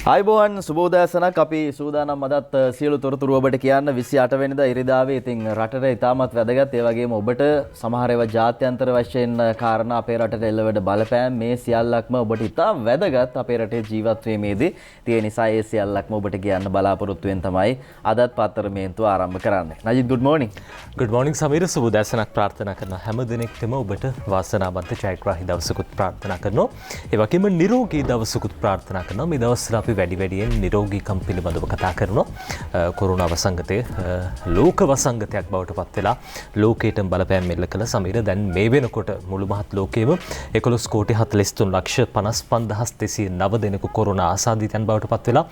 ආයුබෝවන් සුබෝදෑසනක් අපි සූදානම් අදත් සියලු තොරතුරු ඔබට කියන්න 28 වෙනිදා ඉරිදාවේ ඉතින් රටට ඉතාමත් වැදගත් ඒ වගේම ඔබට සමහර ඒවා ජාත්‍යන්තර වශයෙන් කාරණා අපේ රටට එළවෙඩ බලපෑම් මේ සියල්ලක්ම ඔබට ඉතා වැදගත් අපේ රටේ ජීවත් වීමේදී ඒ නිසා ඒ සියල්ලක්ම ඔබට කියන්න බලාපොරොත්තු වෙන තමයි අදත් පත්තර මේන්තුව ආරම්භ කරන්නේ. Najith good morning. Good morning Sameera සුබෝදෑසනක් ප්‍රාර්ථනා කරන හැම දිනෙකටම ඔබට වාසනාවන්ත ජයග්‍රාහී දවසකුත් ප්‍රාර්ථනා කරනවා. ඒ වගේම නිරෝගී දවසකුත් ප්‍රාර්ථනා කරනවා. මේ දවස්වල අපි වැඩි වැඩියෙන් නිරෝගීකම් පිළිබඳව කතා කරනවා. කොරෝනා වසංගතය ලෝක වසංගතයක් බවට පත් වෙලා ලෝකයට බලපෑම් මෙල්ල කළ සමීර දැන් මේ වෙනකොට මුළු මහත් ලෝකයේම 11 කෝටි 43 ලක්ෂ 55209 දෙනෙකු කොරෝනා ආසාදිතයන් බවට පත් වෙලා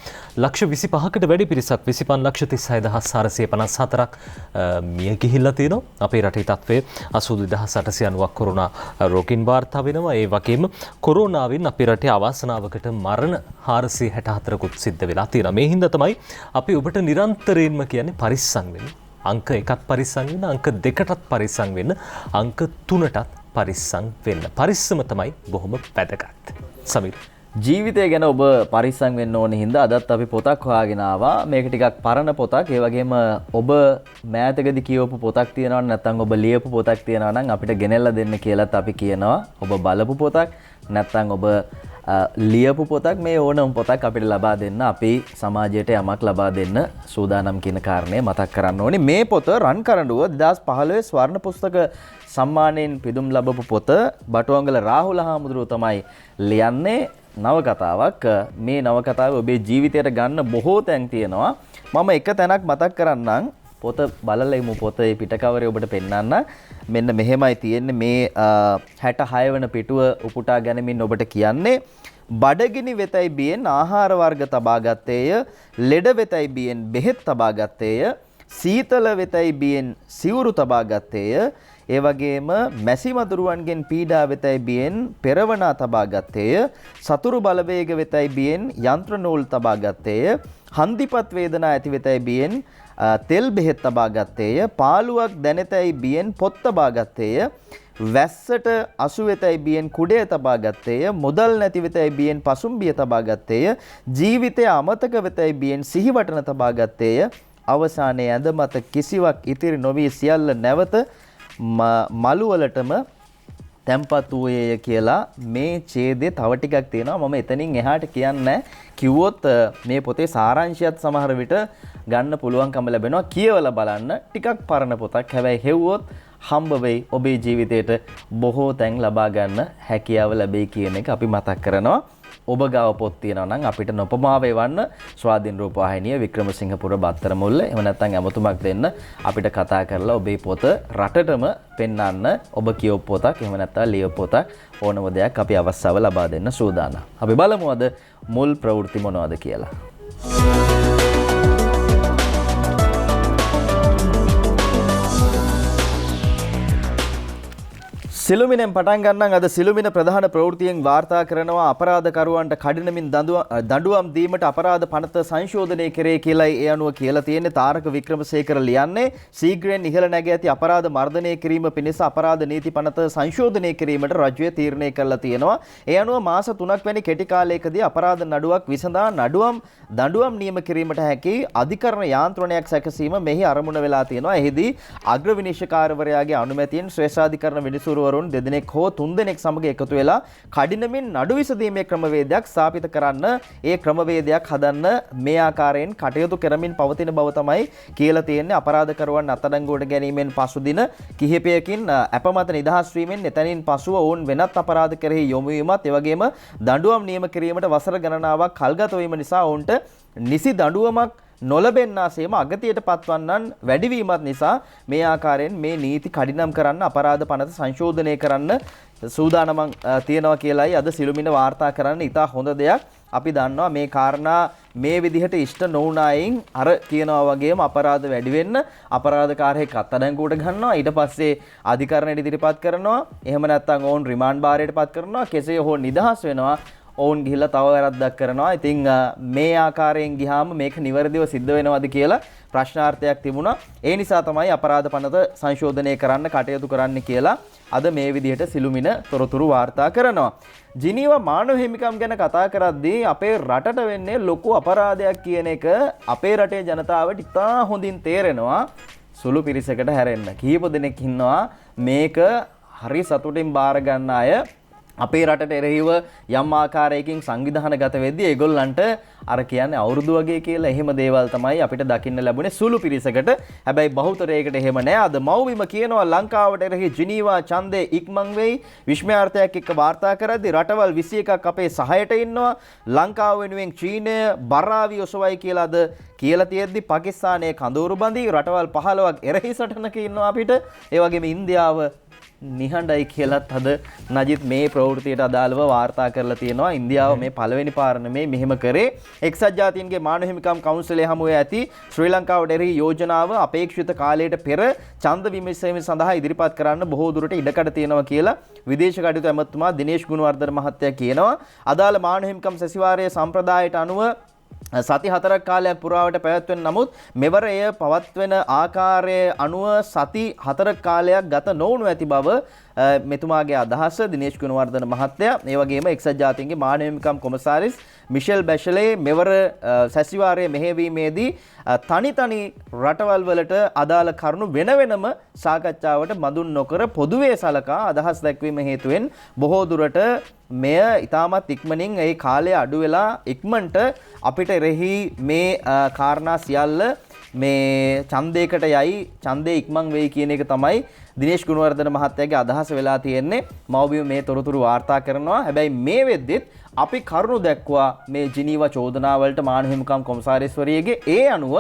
ලක්ෂ 25කට වැඩි පිරිසක් 25 ලක්ෂ 36454ක් මිය ගිහිල්ලා තියෙනවා. අපේ රටේ තත්ත්වය 82890ක් කොරෝනා රෝගීන් වාර්තා වෙනවා. ඒ වගේම කොරෝනාවෙන් අපේ රටේ අවාසනාවකට මරණ 464කුත් සිද්ධ වෙලා තියෙනවා. මේ හින්දා තමයි අපි ඔබට නිරන්තරයෙන්ම කියන්නේ පරිස්සම් වෙන්න. අංක 1ත් පරිස්සම් වෙන්න, අංක 2ටත් පරිස්සම් වෙන්න, අංක 3ටත් පරිස්සම් වෙන්න. පරිස්සම තමයි බොහොම වැදගත්. සමීර ජීවිතය ගැන ඔබ පරිස්සම් වෙන්න ඕන හින්දා අදත් අපි පොතක් හොයාගෙන ආවා. මේක ටිකක් පරණ පොතක්. ඒ වගේම ඔබ මෑතකදී කියවපු පොතක් තියෙනවා නැත්නම් ඔබ ලියපු පොතක් තියෙනවා නම් අපිට ගෙනෙල්ලා දෙන්න කියලාත් අපි කියනවා. ඔබ බලපු පොතක් නැත්නම් ඔබ ලියපු පොතක් මේ ඕනම පොතක් අපිට ලබා දෙන්න අපි සමාජයට යමක් ලබා දෙන්න සූදානම් කියන කාරණය මතක් කරන්න ඕනේ. මේ පොත රන් කරඬුව 2015 ස්වර්ණ පුස්තක සම්මානයෙන් පිදුම් ලැබපු පොත බටුවංගල රාහුල හාමුදුරුව තමයි ලියන්නේ. නවකතාවක්. මේ නවකතාව ඔබේ ජීවිතයට ගන්න බොහෝ තැන් තියෙනවා. මම එක තැනක් මතක් කරන්නම්. පොත බලලා ඉමු. පොතේ පිටකවරේ ඔබට පෙන්වන්න. මෙන්න මෙහෙමයි තියෙන්නේ. මේ 66 වෙනි පිටුව උපුටා ගැනීමෙන් ඔබට කියන්නේ බඩගිනි වෙතයි බියෙන් ආහාර වර්ග තබා ගත්තේය, ලෙඩ වෙතයි බියෙන් බෙහෙත් තබා ගත්තේය, සීතල වෙතයි බියෙන් සිවුරු තබා ගත්තේය, ඒ වගේම මැසි මදුරුවන්ගෙන් පීඩා වෙතයි බියෙන් පෙරවනා තබා ගත්තේය, සතුරු බලවේග වෙතයි බියෙන් යන්ත්‍ර නූල් තබා ගත්තේය, හන්දිපත් වේදනා ඇති වෙතයි බියෙන් තෙල් බෙහෙත් තබා ගත්තේය, පාළුවක් දැනෙතයි බියෙන් පොත් තබා ගත්තේය, වැස්සට අසු වෙතයි බියෙන් කුඩය තබා ගත්තේය, මුදල් නැති වෙතයි බියෙන් පසුම්බිය තබා ගත්තේය, ජීවිතය අමතක වෙතයි බියෙන් සිහිවටන තබා ගත්තේය, අවසානයේ ඇඳ මත කිසිවක් ඉතිරි නොවී සියල්ල නැවත මළුවලටම තැම්පත් වූයේය කියලා මේ ඡේදයේ තව ටිකක් තියෙනවා. මම එතනින් එහාට කියන්නේ කිව්වොත් මේ පොතේ සාරාංශයත් සමහර විට ගන්න පුළුවන්කම ලැබෙනවා. කියවලා බලන්න. ටිකක් පරණ පොතක්. හැබැයි හෙව්වොත් හම්බ වෙයි ඔබේ ජීවිතේට බොහෝ තැන් ලබා ගන්න හැකියාව ලැබෙයි කියන එක අපි මතක් කරනවා. ඔබ ගාව පොත් තියෙනවා නම් අපිට නොපමාව එවන්න ස්වාධීන රූපවාහිනිය වික්‍රමසිංහපුර බත්තර මුල්ල. එහෙම නැත්නම් ඇමතුමක් දෙන්න අපිට කතා කරලා ඔබේ පොත රටටම පෙන්වන්න. ඔබ කියවපු පොතක් එහෙම නැත්නම් ලියපු පොතක් ඕනම දෙයක් අපි අවස්ථාව ලබා දෙන්න සූදානම්. අපි බලමු අද මුල් ප්‍රවෘත්ති මොනවද කියලා. සිළුමිනෙන් පටන් ගන්නම්. අද සිළුමින ප්‍රධාන ප්‍රවෘත්තියෙන් වාර්තා කරනවා අපරාධකරුවන්ට කඩිනමින් දඬුවම් දීමට අපරාධ පනත සංශෝධනය කරේ කියලායි ඒ අනුව කියලා තියෙන්නේ. තාරක වික්‍රමසේකර ලියන්නේ ශීඝ්‍රයෙන් ඉහළ නැග ඇති අපරාධ මර්ධනය කිරීම පිණිස අපරාධ නීති පනත සංශෝධනය කිරීමට රජය තීරණය කළා තියෙනවා. ඒ අනුව මාස 3ක් වැනි කෙටි කාලයකදී අපරාධ නඩුවක් විසඳා දඬුවම් නියම කිරීමට හැකි අධිකරණ යාන්ත්‍රණයක් සැකසීම මෙහි අරමුණ වෙලා තියෙනවා. එහිදී අග්‍ර විනිශ්චයකාරවරයාගේ අනුමැතියෙන් ශ්‍රේෂ්ඨාධිකරණ විනිසුරුවරු දෙදෙනෙක් හෝ තුන්දෙනෙක් සමග එකතු වෙලා කඩිනමින් නඩු විසඳීමේ ක්‍රමවේදයක් ස්ථාපිත කරන්න ඒ ක්‍රමවේදයක් හදන්න මේ ආකාරයෙන් කටයුතු කරමින් පවතින බව තමයි කියලා තියෙන්නේ. අපරාධකරුවන් අත්අඩංගුවට ගැනීමෙන් පසු දින කිහිපයකින් අපමත නිදහස් වීමෙන් එතනින් පසුව ඔවුන් වෙනත් අපරාධ කෙරෙහි යොමු වීමත් එවැගේම දඬුවම් නියම කිරීමට වසර ගණනාවක් කල්ගත වීම නිසා ඔවුන්ට නිසි දඬුවමක් නොලබෙන්නාසේම අගතියට පත්වන්නන් වැඩිවීමත් නිසා මේ ආකාරයෙන් මේ නීති කඩිනම් කරන්න අපරාධ පනත සංශෝධනය කරන්න සූදානම තියෙනවා කියලායි අද සිළුමින වාර්තා කරන්න. ඉතා හොඳ දෙයක්. අපි දන්නවා මේ කාරණා මේ විදිහට ඉෂ්ට නොවුනායින් අර කියනවා වගේම අපරාධ වැඩි වෙන්න අපරාධකාරයෙක් අත්අඩංගුවට ගන්නවා. ඊට පස්සේ අධිකරණයට ඉදිරිපත් කරනවා. එහෙම නැත්නම් ඔවුන් රිමාන්ඩ් භාරයට පත් කරනවා. කෙසේ හෝ නිදහස් වෙනවා. ඔවුන් ගිහිල්ලා තව වැරද්දක් කරනවා. ඉතින් මේ ආකාරයෙන් ගියාම මේක නිවැරදිව සිද්ධ වෙනවද කියලා ප්‍රශ්නාර්ථයක් තිබුණා. ඒ නිසා තමයි අපරාධ පනත සංශෝධනය කරන්න කටයුතු කරන්න කියලා අද මේ විදිහට සිළුමිණ තොරතුරු වාර්තා කරනවා. ජිනීවා මානව හිමිකම් ගැන කතා කරද්දී අපේ රටට වෙන්නේ ලොකු අපරාධයක් කියන එක අපේ රටේ ජනතාවට ඉතා හොඳින් තේරෙනවා. සුළු පිරිසකට හැරෙන්න. කීප දෙනෙක් ඉන්නවා මේක හරි සතුටින් බාර ගන්න අය. අපේ රටට එරෙහිව යම් ආකාරයකින් සංවිධානගත වෙද්දී ඒගොල්ලන්ට අර කියන්නේ අවුරුදු වගේ කියලා එහෙම දේවල් තමයි අපිට දකින්න ලැබුණේ සුළු පිරිසකට. හැබැයි බහුතරයකට එහෙම නෑ. අද මව්බිම කියනවා ලංකාවට එරෙහි ජිනීවා ඡන්දේ ඉක්මන් වෙයි. විස්මයාර්ථයක් එක්ක වාර්තා කරද්දී රටවල් 21ක් අපේ සහයට ඉන්නවා. ලංකාව වෙනුවෙන් චීනය බරාවි ඔසවයි කියලා අද කියලා තියෙද්දි පාකිස්තානයේ කඳවුරු බඳි රටවල් 15ක් එරෙහි සටනක ඉන්නවා අපිට. ඒ වගේම ඉන්දියාව නිහඬයි කියලත් අද නජිත් මේ ප්‍රවෘත්තියට අදාළව වාර්තා කරලා තියෙනවා. ඉන්දියාව මේ පළවෙනි පාරණමේ මෙහෙම කරේ. එක්සත් ජාතීන්ගේ මානව හිමිකම් කවුන්සිලයේ හමුවේ ඇති ශ්‍රී ලංකාවට එරෙහි යෝජනාව අපේක්ෂිත කාලයට පෙර ඡන්ද විමසීම සඳහා ඉදිරිපත් කරන්න බොහෝ දුරට ඉඩකඩ තියෙනවා කියලා විදේශ කටයුතු ඇමතුමා දිනේෂ් ගුණවර්ධන මහත්තයා කියනවා. අදාළ මානව හිමිකම් සැසිවාරයේ සම්ප්‍රදායට අනුව සති 4ක් කාලයක් පුරාවට පැවැත්වෙන නමුත් මෙවර එය පවත්වන ආකාරයේ අනුව සති 4ක් කාලයක් ගත නොවුණු ඇති බව මෙතුමාගේ අදහස. දිනේෂ් ගුණවර්ධන මහත්තයා ඒ වගේම එක්සත් ජාතීන්ගේ මානව හිමිකම් කොමසාරිස් මිෂෙල් බැෂලේ මෙවර සැසිවාරයේ මෙහෙයවීමේදී තනි රටවල් වලට අදාළ කරුණු වෙන වෙනම සාකච්ඡාවට මඳුන් නොකර පොදුවේ සලකා අදහස් දැක්වීම හේතුවෙන් බොහෝ දුරට මෙය ඉතාමත් ඉක්මනින් ඒ කාලය අඩු වෙලා ඉක්මනට අපිට එරෙහි මේ කාරණා සියල්ල මේ ඡන්දයකට යයි ඡන්දේ ඉක්මන් වෙයි කියන එක තමයි දිනේෂ් ගුණවර්ධන මහත්තයාගේ අදහස වෙලා තියෙන්නේ. මව්බිම මේ තොරතුරු වාර්තා කරනවා. හැබැයි මේ වෙද්දිත් අපි කරුණු දැක්වා මේ ජිනීවා චෝදනාවලට මානව හිමිකම් කොමසාරිස්වරියගේ ඒ අනුව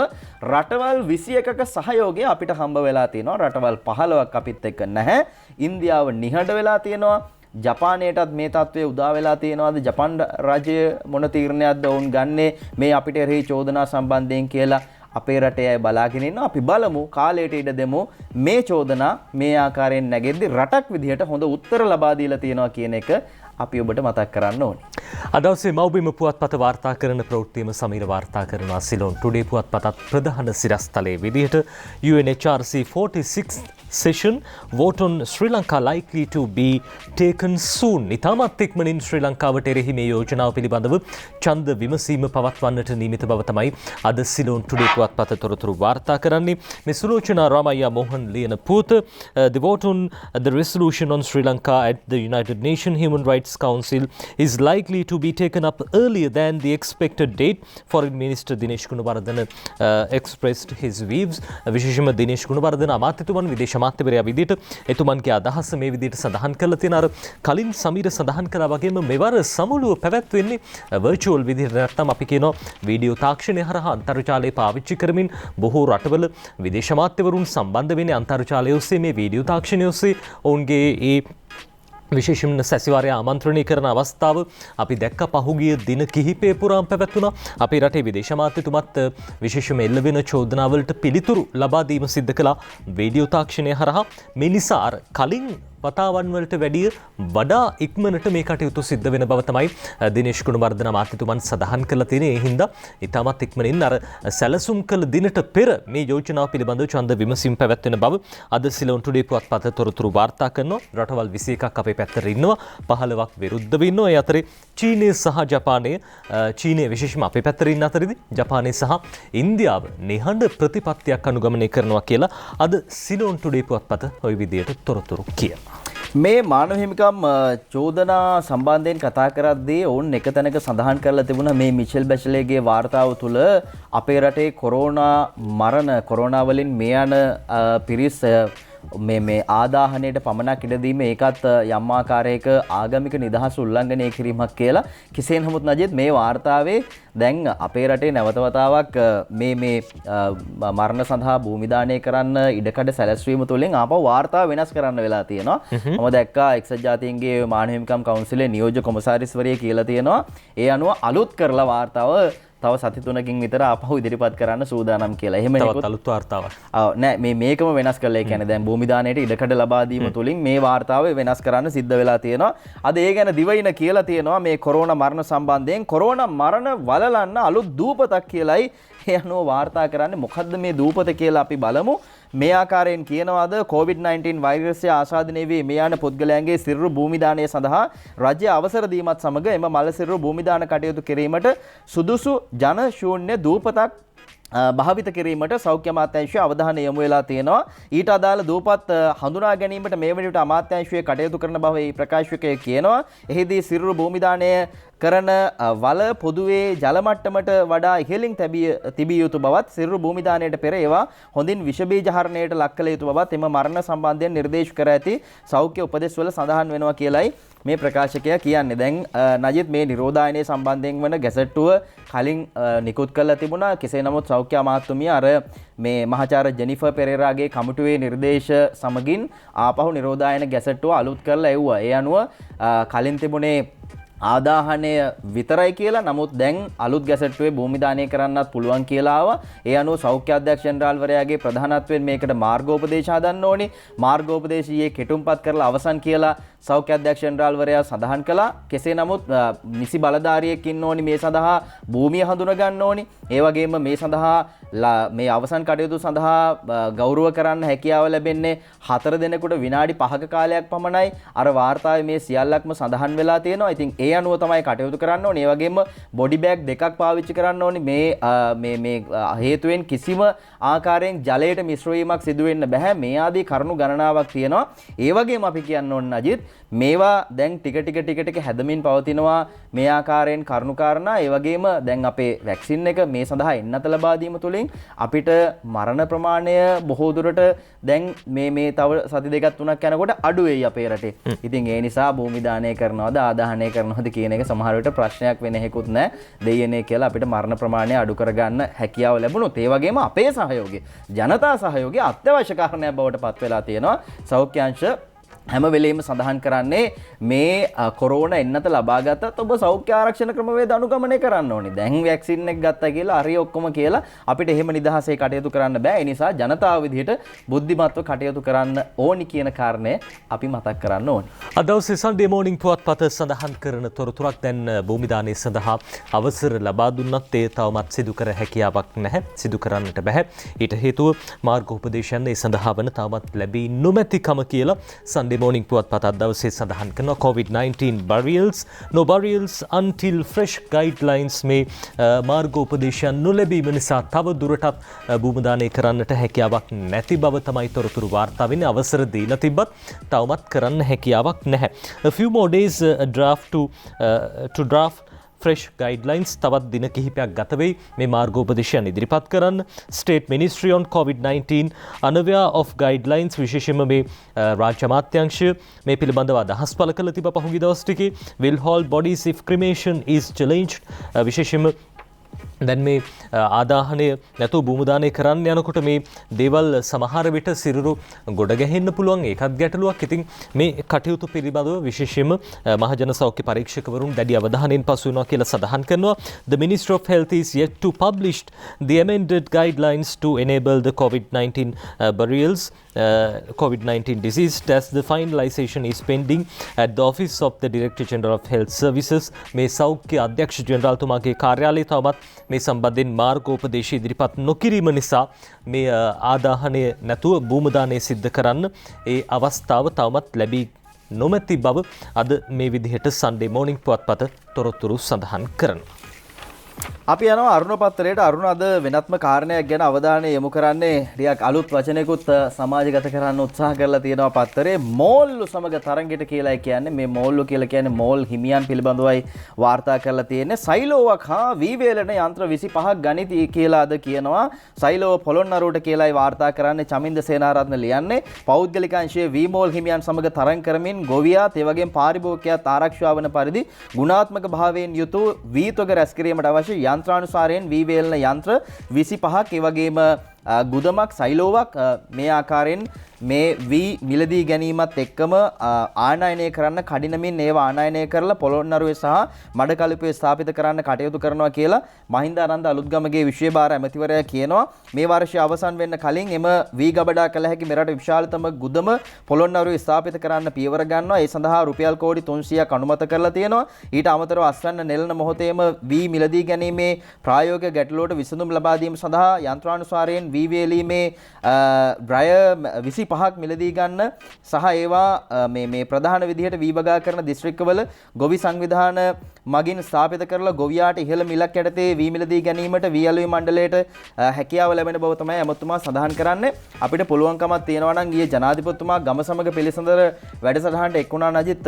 රටවල් 21ක සහයෝගය අපිට හම්බ වෙලා තියෙනවා. රටවල් 15ක් අපිත් එක්ක නැහැ. ඉන්දියාව නිහඬ වෙලා තියෙනවා. ජපානයටත් මේ තත්ත්වය උදා වෙලා තියෙනවාද? ජපාන් රජය මොන තීරණයක්ද වුන් ගන්නේ මේ අපිට එරෙහි චෝදනා සම්බන්ධයෙන් කියලා අපේ රටේ අය බලාගෙන ඉන්නවා. අපි බලමු කාලයට ඉඩ දෙමු මේ චෝදනා මේ ආකාරයෙන් නැගෙද්දි රටක් විදිහට හොඳ උත්තර ලබා දීලා තියෙනවා කියන එක අපි ඔබට මතක් කරන්න ඕනේ. අදවසේ මව්බිම පුවත්පත වාර්තා කරන ප්‍රවෘත්තියම සමීර වාර්තා කරනවා. සිලෝන් ටුඩේ පුවත්පතත් ප්‍රධාන සිරස්තලයේ විදිහට UNHRC 46 session vote on Sri Lanka likely to be taken soon. ඉතාමත් ඉක්මනින් ශ්‍රී ලංකාවට එරෙහි මේ යෝජනාව පිළිබඳව ඡන්ද විමසීම පවත්වන්නට නියමිත බව තමයි අද සිලෝන් ටුඩේ පුවත්පත තොරතුරු වාර්තා කරන්නේ. මේ සුලෝචනා රාමයියා මොහන් ලියන පුවත the vote on the resolution on Sri Lanka at the United Nations Human Rights Council is likely to be taken up earlier than the expected date. Foreign Minister Dinesh Gunawardena expressed his views. විශේෂයෙන්ම දිනේෂ් ගුණවර්ධන අමාත්‍යතුමන් විදේශ අමාත්‍යවරයා විදිහට එතුමන්ගේ අදහස මේ විදිහට සඳහන් කරලා තියෙන අර කලින් සමීර සඳහන් කළා වගේම මෙවර සමුළුව පැවැත්වෙන්නේ වර්චුවල් විදිහට නැත්නම් අපි කියනවා වීඩියෝ තාක්ෂණය හරහා අන්තර්ජාලය පාවිච්චි කරමින් බොහෝ රටවල විදේශ අමාත්‍යවරුන් සම්බන්ධ වෙන්නේ අන්තර්ජාලය ඔස්සේ මේ වීඩියෝ තාක්ෂණය ඔස්සේ ඔවුන්ගේ ඒ විශේෂම සැසිවාරය ආමන්ත්‍රණය කරන අවස්ථාව අපි දැක්ක පහුගිය දින කිහිපය පුරාම පැවැත්වුණා. අපේ රටේ විදේශ අමාත්‍යතුමත් විශේෂම එල්ල වෙන චෝදනාවලට පිළිතුරු ලබා දීම සිද්ධ කළා වීඩියෝ තාක්ෂණය හරහා. මේ නිසා කලින් වතාවන් වලට වැඩිය වඩා ඉක්මනට මේ කටයුතු සිද්ධ වෙන බව තමයි දිනේෂ් ගුණවර්ධන අමාත්‍යතුමන් සඳහන් කරලා තියෙන්නේ. ඒ හින්දා ඉතාමත් ඉක්මනින් අර සැලසුම් කළ දිනට පෙර මේ යෝජනාව පිළිබඳව ඡන්ද විමසීම් පැවැත්වෙන බව අද සිලෝන් ටුඩේ පුවත්පත තොරතුරු වාර්තා කරනවා. රටවල් 21ක් අපේ පැත්තට ඉන්නවා. 15ක් විරුද්ධව ඉන්නවා. ඒ අතරේ චීනය සහ ජපානය චීනය විශේෂම අපේ පැත්තට ඉන්න අතරේදී ජපානය සහ ඉන්දියාව නිහඬ ප්‍රතිපත්තියක් අනුගමනය කරනවා කියලා අද සිලෝන් ටුඩේ පුවත්පත ওই විදියට තොරතුරු කියනවා. මේ මානව හිමිකම් චෝදනා සම්බන්ධයෙන් කතා කරද්දී ඔවුන් එක තැනක සඳහන් කරලා තිබුණා මේ මිෂෙල් බැෂලේගේ වාර්තාව තුළ අපේ රටේ කොරෝනා මරණ කොරෝනා වලින් මේ යන පිරිස් මේ ආදාහනයට පමණක් ඉඩ දීම ඒකත් යම් ආකාරයක ආගමික නිදහස උල්ලංඝනය කිරීමක් කියලා. කෙසේ නමුත් නජිත් මේ වාර්තාවේ දැන් අපේ රටේ නැවත වතාවක් මේ මරණ සඳහා භූමි දානය කරන්න ඉඩකඩ සැලැස්වීම තුළින් ආපහු වාර්තාව වෙනස් කරන්න වෙලා තියෙනවා. මම දැක්කා එක්සත් ජාතීන්ගේ මානව හිමිකම් කවුන්සිලේ නියෝජ්‍ය කොමසාරිස්වරිය කියලා තියෙනවා. ඒ අනුව අලුත් කරලා වාර්තාව තව සති 3කින් විතර ආපහු ඉදිරිපත් කරන්න සූදානම් කියලා. එහෙම තවත් අලුත් වාර්තාවක්. නෑ මේකම වෙනස් කරලා ඒ කියන්නේ දැන් භූමි දාණයට ඉඩකඩ ලබා දීම තුලින් මේ වාර්තාව වෙනස් කරන්න සිද්ධ වෙලා තියෙනවා. අද ඒ ගැන දිවයින කියලා තියෙනවා මේ කොරෝනා මරණ සම්බන්ධයෙන් කොරෝනා මරණ වලලන්න අලුත් දූපතක් කියලායි ඒ අනුව වාර්තා කරන්නේ. මොකද්ද මේ දූපත කියලා අපි බලමු. මේ ආකාරයෙන් කියනවාද COVID-19 වෛරසය ආසාදනය වී මේ යන පුද්ගලයන්ගේ සිරුරු භූමි දාණය සඳහා රජය අවසර දීමත් සමග එම මල සිරුරු භූමි දාන කටයුතු කිරීමට සුදුසු ජන ශූන්‍ය දූපතක් භාවිත කිරීමට සෞඛ්‍ය අමාත්‍යාංශය අවධානය යොමු වෙලා තියෙනවා. ඊට අදාළ දූපත් හඳුනා ගැනීමට මේ වෙනකොට අමාත්‍යාංශය කටයුතු කරන බව ඒ ප්‍රකාශකය කියනවා. එහිදී සිරුරු භූමි දාණය කරන වල පොදුවේ ජල මට්ටමට වඩා ඉහළින් තිබිය යුතු බවත් සිරුරු භූමි දාණයට පෙර ඒවා හොඳින් විෂ බීජ හරණයට ලක් කළ යුතු බවත් එම මරණ සම්බන්ධයෙන් නිර්දේශ කර ඇති සෞඛ්‍ය උපදෙස්වල සඳහන් වෙනවා කියලයි මේ ප්‍රකාශකයා කියන්නේ. දැන් නජිත් මේ නිරෝධායනයේ සම්බන්ධයෙන් වන ගැසට්ටුව කලින් නිකුත් කරලා තිබුණා. කෙසේ නමුත් සෞඛ්‍ය අමාත්‍යතුමිය අර මේ මහාචාර්ය ජෙනිෆර් පෙරේරාගේ කමිටුවේ නිර්දේශ සමගින් ආපහු නිරෝධායන ගැසට්ටුව අලුත් කරලා එව්වා. ඒ අනුව කලින් තිබුණේ ආදාහනය විතරයි කියලා. නමුත් දැන් අලුත් ගැසට්ටුවේ භූමි දානය කරන්නත් පුළුවන් කියලා ආවා. ඒ අනුව සෞඛ්‍ය අධ්‍යක්ෂ ජෙනරාල්වරයාගේ ප්‍රධානත්වයෙන් මේකට මාර්ගෝපදේශ හදන්න ඕනි. මාර්ගෝපදේශ ඊයේ කෙටුම්පත් කරලා අවසන් කියලා සෞඛ්‍ය අධ්‍යක්ෂ ජෙනරාල්වරයා සඳහන් කළා. කෙසේ නමුත් නිසි බලධාරියෙක් ඉන්න ඕනි මේ සඳහා භූමිය හඳුනා ගන්න ඕනි. ඒ වගේම මේ සඳහා මේ අවසන් කටයුතු සඳහා ගෞරව කරන්න හැකියාව ලැබෙන්නේ 4 දෙනෙකුට විනාඩි 5ක කාලයක් පමණයි. අර වාර්තාවේ මේ සියල්ලක්ම සඳහන් වෙලා තියෙනවා. ඉතින් ඒ අනුව තමයි කටයුතු කරන්න ඕනේ. ඒ වගේම බොඩි බෑග් දෙකක් පාවිච්චි කරන්න ඕනේ. මේ හේතුවෙන් කිසිම ආකාරයෙන් ජලයට මිශ්‍ර වීමක් සිදු වෙන්න බෑ. මේ ආදී කරුණු ගණනාවක් තියෙනවා. ඒ වගේම අපි කියන්න ඕන නජිත් මේවා දැන් ටික ටික හැදමින් පවතිනවා. මේ ආකාරයෙන් කරුණු කාරණා. ඒ වගේම දැන් අපේ වැක්සින් එක මේ සඳහා එන්නත ලබා දීම තුලින් අපිට මරණ ප්‍රමාණය බොහෝ දුරට දැන් මේ තව සති දෙකක් තුනක් යනකොට අඩු වෙයි අපේ රටේ. ඉතින් ඒ නිසා භූමි දානය කරනවද ආදාහනය කරනවද කියන එක සමහර විට ප්‍රශ්නයක් වෙන හේකුත් නැහැ. දෙයනේ කියලා අපිට මරණ ප්‍රමාණය අඩු කරගන්න හැකියාව ලැබුණොත් ඒ වගේම අපේ සහයෝගය ජනතා සහයෝගය අත්‍යවශ්‍ය කාරණයක් බවට පත් වෙලා තියෙනවා. සෞඛ්‍යාංශ හැම වෙලෙම සඳහන් කරන්නේ මේ කොරෝනා එන්නත ලබා ගත්තත් ඔබ සෞඛ්‍ය ආරක්ෂණ ක්‍රමවේද අනුගමනය කරන්න ඕනේ. දැන් වැක්සින් එක ගත්තා කියලා හරි ඔක්කොම කියලා අපිට එහෙම නිදහසේ කටයුතු කරන්න බෑ. ඒ නිසා ජනතාව විදිහට බුද්ධිමත්ව කටයුතු කරන්න ඕනි කියන කාරණය අපි මතක් කරන්න ඕනි. අද දවසේ සන්ඩේ මෝනිං පුවත්පත සඳහන් කරන තොරතුරක් දැන් භූමි දානය සඳහා අවසර ලබා දුන්නත් ඒ තවමත් සිදු කර හැකියාවක් නැහැ. සිදු කරන්නට බෑ. ඊට හේතුව මාර්ගෝපදේශයන් ඒ සඳහා වන තවමත් ලැබී නොමැතිකම කියලා සන්ඩේ morning පුවත්පත අද දවසේ සඳහන් කරන COVID-19 burials no burials until fresh guidelines මේ මාර්ගෝපදේශයන් නොලැබීම නිසා තව දුරටත් භූමි දානය කරන්නට හැකියාවක් නැති බව තමයි තොරතුරු වාර්තා වෙන්නේ. අවසර දීලා තිබ්බත් තවමත් කරන්න හැකියාවක් නැහැ. A few more days to draft fresh guidelines තවත් දින කිහිපයක් ගත වෙයි මේ මාර්ගෝපදේශයන් ඉදිරිපත් කරන්න. State Ministry on COVID-19 unaware of guidelines විශේෂයෙන්ම මේ රාජ්‍ය අමාත්‍යාංශය මේ පිළිබඳව අදහස් පළ කළ තිබ පහුගිය දවස් ටිකේ will hold bodies if cremation is challenged විශේෂයෙන්ම දැන් මේ ආදාහනය නැතුව භූමි දානය කරන්න යනකොට මේ දේවල් සමහර විට සිරුරු ගොඩ ගැහෙන්න පුළුවන්. ඒකත් ගැටලුවක්. ඉතින් මේ කටයුතු පිළිබඳව විශේෂයෙන්ම මහජන සෞඛ්‍ය පරීක්ෂකවරුන් දැඩි අවධානයෙන් පසු වෙනවා කියලා සඳහන් කරනවා. The Ministry of Health is yet to publish the amended guidelines to enable the COVID-19 burials COVID-19 disease as the finalization is pending at the office of the Director General of Health Services. මේ සෞඛ්‍ය අධ්‍යක්ෂ ජෙනරාල්තුමාගේ කාර්යාලය තවමත් මේ සම්බන්ධයෙන් මාර්ගෝපදේශ ඉදිරිපත් නොකිරීම නිසා මේ ආදාහනය නැතුව භූමි දානය සිද්ධ කරන්න ඒ අවස්ථාව තවමත් ලැබී නොමැති බව අද මේ විදිහට සන්ඩේ මෝනිං පුවත්පත තොරතුරු සඳහන් කරනවා. අපි යනවා අරුණ පත්තරයට. අරුණ අද වෙනත්ම කාරණයක් ගැන අවධානය යොමු කරන්නේ ටිකක් අලුත් වචනයකුත් සමාජගත කරන්න උත්සාහ කරලා තියෙනවා පත්තරේ. මෝල්ලු සමග තරංගෙට කියලා කියන්නේ මේ මෝල්ලු කියලා කියන්නේ මෝල් හිමියන් පිළිබඳවයි වාර්තා කරලා තියෙන්නේ. සයිලෝවක් හා වීවේලන යන්ත්‍ර 25ක් ගනිති කියලා අද කියනවා. සයිලෝව පොළොන්නරුවට කියලායි වාර්තා කරන්නේ චමින්ද සේනාරත්න ලියන්නේ. පෞද්ගලික අංශයේ වීමෝල් හිමියන් සමග තරංග කරමින් ගොවියාත් ඒ වගේම පාරිභෝගිකයාත් ආරක්ෂා වන පරිදි ගුණාත්මක භාවයෙන් යුතු වීතොග රැස් කිරීමට අවශ්‍ය යන්ත්‍රානුසාරයෙන් වීවේලන යන්ත්‍ර 25ක් ඒ වගේම ගුදමක් සයිලෝවක් මේ ආකාරයෙන් මේ වී මිලදී ගැනීමත් එක්කම ආනයනය කරන්න කඩිනමින් ඒවා ආනයනය කරලා පොළොන්නරුවේ සහ මඩකලපුවේ ස්ථාපිත කරන්න කටයුතු කරනවා කියලා මහින්දානන්ද අලුත්ගමගේ විශේෂ භාර ඇමතිවරයා කියනවා. මේ වර්ෂය අවසන් වෙන්න කලින් එම වී ගබඩා කළ හැකි මෙරට විශාලතම ගුදම පොළොන්නරුවේ ස්ථාපිත කරන්න පියවර ගන්නවා. ඒ සඳහා රුපියල් කෝටි 300ක් අනුමත කරලා තියෙනවා. ඊට අමතරව අස්වැන්න නෙළන මොහොතේම වී මිලදී ගැනීමේ ප්‍රායෝගික ගැටලුවට විසඳුම් ලබා දීම සඳහා යන්ත්‍රානුසාරයෙන් වී වේලීමේ බ්‍රය 25ක් මිලදී ගන්න සහ ඒවා මේ ප්‍රධාන විදිහට වී බගා කරන දිස්ත්‍රික්කවල ගොවි සංවිධාන මගින් ස්ථාපිත කරලා ගොවියාට ඉහළ මිලක් යටතේ වී මිලදී ගැනීමට වී අලුයි මණ්ඩලයට හැකියාව ලැබෙන බව තමයි ඇමතුමා සඳහන් කරන්නේ. අපිට පුළුවන්කමක් තියෙනවා නම් ඊයේ ජනාධිපතිතුමා ගම සමග පිළිසඳර වැඩසටහනට එක් වුණා නජිත්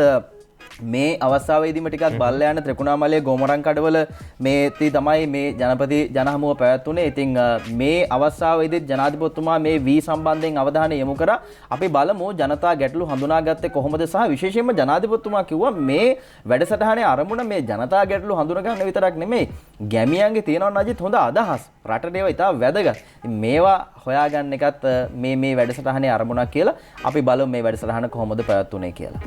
මේ අවස්ථාවේදීම ටිකක් බල්ල යන ත්‍රිකුණාමලයේ ගෝමරන් කඩවල මේ තමයි මේ ජනපති ජනහමුව පැවැත්වුණේ. ඉතින් මේ අවස්ථාවේදී ජනාධිපතිතුමා මේ වී සම්බන්ධයෙන් අවධානය යොමු කරා. අපි බලමු ජනතා ගැටලු හඳුනාගත්තේ කොහොමද සහ විශේෂයෙන්ම ජනාධිපතිතුමා කිව්වා මේ වැඩසටහනේ අරමුණ මේ ජනතා ගැටලු හඳුනා ගන්න විතරක් නෙමෙයි. ගැමියන්ගේ තියෙනවා නජිත් හොඳ අදහස්. රටට ඒවා ඉතාල වැදගත්. මේවා හොයාගන්න එකත් මේ වැඩසටහනේ අරමුණක් කියලා. අපි බලමු මේ වැඩසටහන කොහොමද පැවැත්වුනේ කියලා.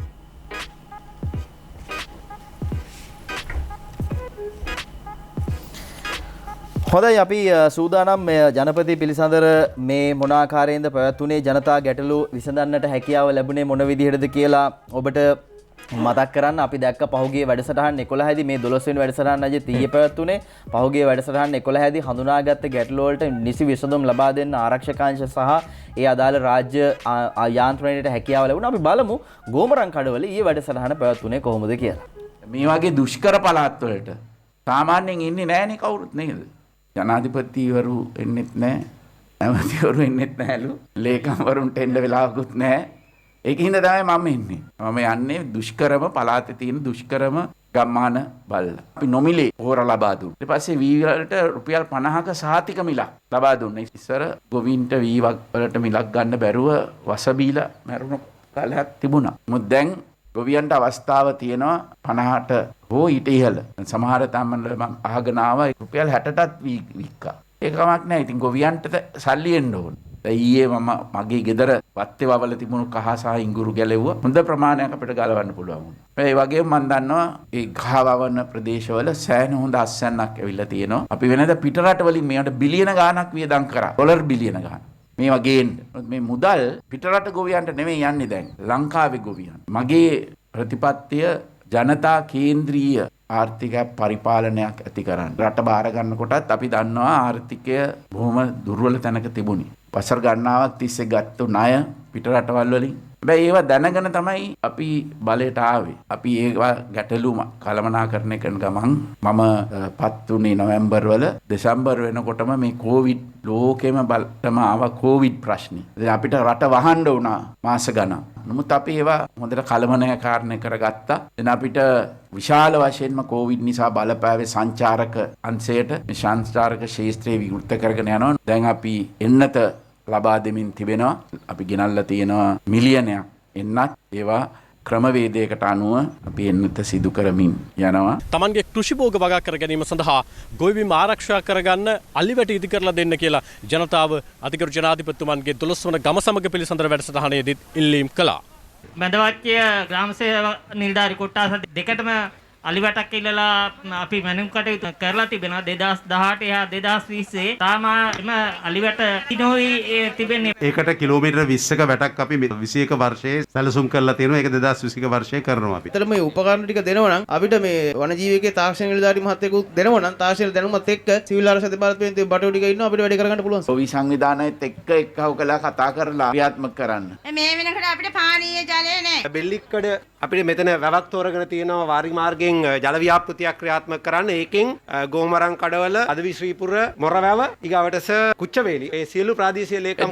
හොඳයි අපි සූදානම් ජනපති පිළිසඳර මේ මොන ආකාරයෙන්ද පැවැත්වුනේ ජනතා ගැටලු විසඳන්නට හැකියාව ලැබුණේ මොන විදිහටද කියලා ඔබට මතක් කරන්න. අපි දැක්ක පහුගිය වැඩසටහන් 11 දී මේ 12 වෙනි වැඩසටහන අජිත් ඊයේ පැවැත්වුනේ. පහුගිය වැඩසටහන් 11 දී හඳුනාගත්ත ගැටලු වලට නිසි විසඳුම් ලබා දෙන්න ආරක්ෂකාංශ සහ ඒ අදාළ රාජ්‍ය යාන්ත්‍රණයට හැකියාව ලැබුණා. අපි බලමු ගෝමරන් කඩවල ඊයේ වැඩසටහන පැවැත්වුනේ කොහොමද කියලා. මේ වගේ දුෂ්කර පළාත් වලට සාමාන්‍යයෙන් ඉන්නේ නැහනේ කවුරුත් නේද? ජනාධිපතිවරු එන්නෙත් නැහැ, ඇමතිවරු එන්නෙත් නැහැලු, ලේකම්වරුන්ට එන්න වෙලාවකුත් නැහැ. ඒකින්ද තමයි මම එන්නේ. මම යන්නේ දුෂ්කරම පළාතේ තියෙන දුෂ්කරම ගම්මාන බලලා. අපි නොමිලේ පොහොර ලබා දුන්නා. ඊට පස්සේ වී වලට රුපියල් 50ක සහතික මිලක් ලබා දුන්නා. ඉස්සර ගොවින්ට වී වලට මිලක් ගන්න බැරුව වස බීලා මැරුණු කාලයක් තිබුණා. මොකද දැන් ගොවියන්ට අවස්ථාව තියෙනවා 50ට හෝ ඊට ඉහළ. සමහර තැන්වල මම අහගෙන ආවා රුපියල් 60ටත් වික්කා. ඒක කමක් නැහැ. ඉතින් ගොවියන්ට සල්ලි එන්න ඕන. ඊයේ මම මගේ ගෙදර වත්තේ වවල තිබුණු කහ සහ ඉඟුරු ගැලෙව්වා. හොඳ ප්‍රමාණයක් අපිට ගලවන්න පුළුවන් වුණා. ඒ වගේම මම දන්නවා ඒ ගහ වවන ප්‍රදේශවල සෑහෙන හොඳ අස්වැන්නක් ඇවිල්ලා තියෙනවා. අපි වෙනද පිටරට වලින් මේකට බිලියන ගාණක් වියදම් කරා. ඩොලර් බිලියන ගාණක්. මේවා ගේන්න. මේ මුදල් පිටරට ගොවියන්ට නෙමෙයි යන්නේ දැන්. ලංකාවේ ගොවියන්. මගේ ප්‍රතිපත්තිය ජනතා කේන්ද්‍රීය ආර්ථික පරිපාලනයක් ඇති කරන්න. රට බාර ගන්නකොටත් අපි දන්නවා ආර්ථිකය බොහොම දුර්වල තැනක තිබුණේ. වසර ගණනාවක් තිස්සේ ගත්තු ණය පිට රටවල් වලින්. හැබැයි ඒවා දැනගෙන තමයි අපි බලයට ආවේ. අපි ඒවා ගැටලු කළමනාකරණය කරන ගමන් මම පත් වුණේ නොවැම්බර් වල. දෙසැම්බර් වෙනකොටම මේ කොවිඩ් ලෝකෙම බලටම ආවා කොවිඩ් ප්‍රශ්නේ. ඉතින් අපිට රට වහන්න වුණා මාස ගණන්. නමුත් අපි ඒවා හොඳට කළමනාකරණය කරගත්තා. දැන් අපිට විශාල වශයෙන්ම කොවිඩ් නිසා බලපෑවේ සංචාරක අංශයට මේ සංචාරක ශාස්ත්‍රයේ විවෘත කරගෙන යනවා. දැන් අපි එන්නත ලබා දෙමින් තිබෙනවා. අපි ගෙනල්ලා තියෙනවා මිලියනයක් එන්නත් ඒවා ක්‍රමවේදයකට අනුව අපි එන්නත සිදු කරමින් යනවා. තමන්ගේ කෘෂි භෝග වගා කර ගැනීම සඳහා ගොවිබිම ආරක්ෂා කරගන්න අලිවැට ඉදි කරලා දෙන්න කියලා ජනතාව අධිකරු ජනාධිපතිතුමන්ගේ 12 වන ගම සමග පිළිසඳර වැඩසටහනේදීත් ඉල්ලීම් කළා. මැදවච්චය ග්‍රාම සේවා නිලධාරි කොට්ටාස දෙකටම අලිවැටක් ඉල්ලලා අපි මැනුම් කටයුතු කරලා තිබෙනවා 2018 හා 2020 තාම එම අලිවැට නොවි තිබෙන්නේ. ඒකට කිලෝමීටර් 20ක වැටක් අපි 21 වර්ෂයේ සැලසුම් කරලා තියෙනවා. ඒක 2021 වර්ෂයේ කරනවා අපි. ඒතර මේ උපකරණ ටික දෙනවා නම් අපිට මේ වනජීවිකේ තාක්ෂණ නිලධාරි මහත්තයෙකුත් දෙනවා නම් තාක්ෂණ දැනුමත් එක්ක සිවිල් ආරක්ෂා දෙපාර්තමේන්තුවේ බටෝ ටික ඉන්නවා අපිට වැඩ කරගන්න පුළුවන්. ගොවි සංවිධානයත් එක්ක එක්කව කළා කතා කරලා ක්‍රියාත්මක කරන්න. මේ වෙනකොට අපිට පානීය ජලය නැහැ. බෙල්ලික්කඩ අපිට මෙතන වැවක් තෝරගෙන තියෙනවා වාරි මාර්ගයෙන් ජල ව්‍යාපෘතියක් ක්‍රියාත්මක කරන්න. ඒකෙන් ගෝමරන් කඩවල අදවි ශ්‍රීපුර මොරවැව ඊගවටස කුච්චවේලි ඒ සියලු ප්‍රාදේශීය ලේකම්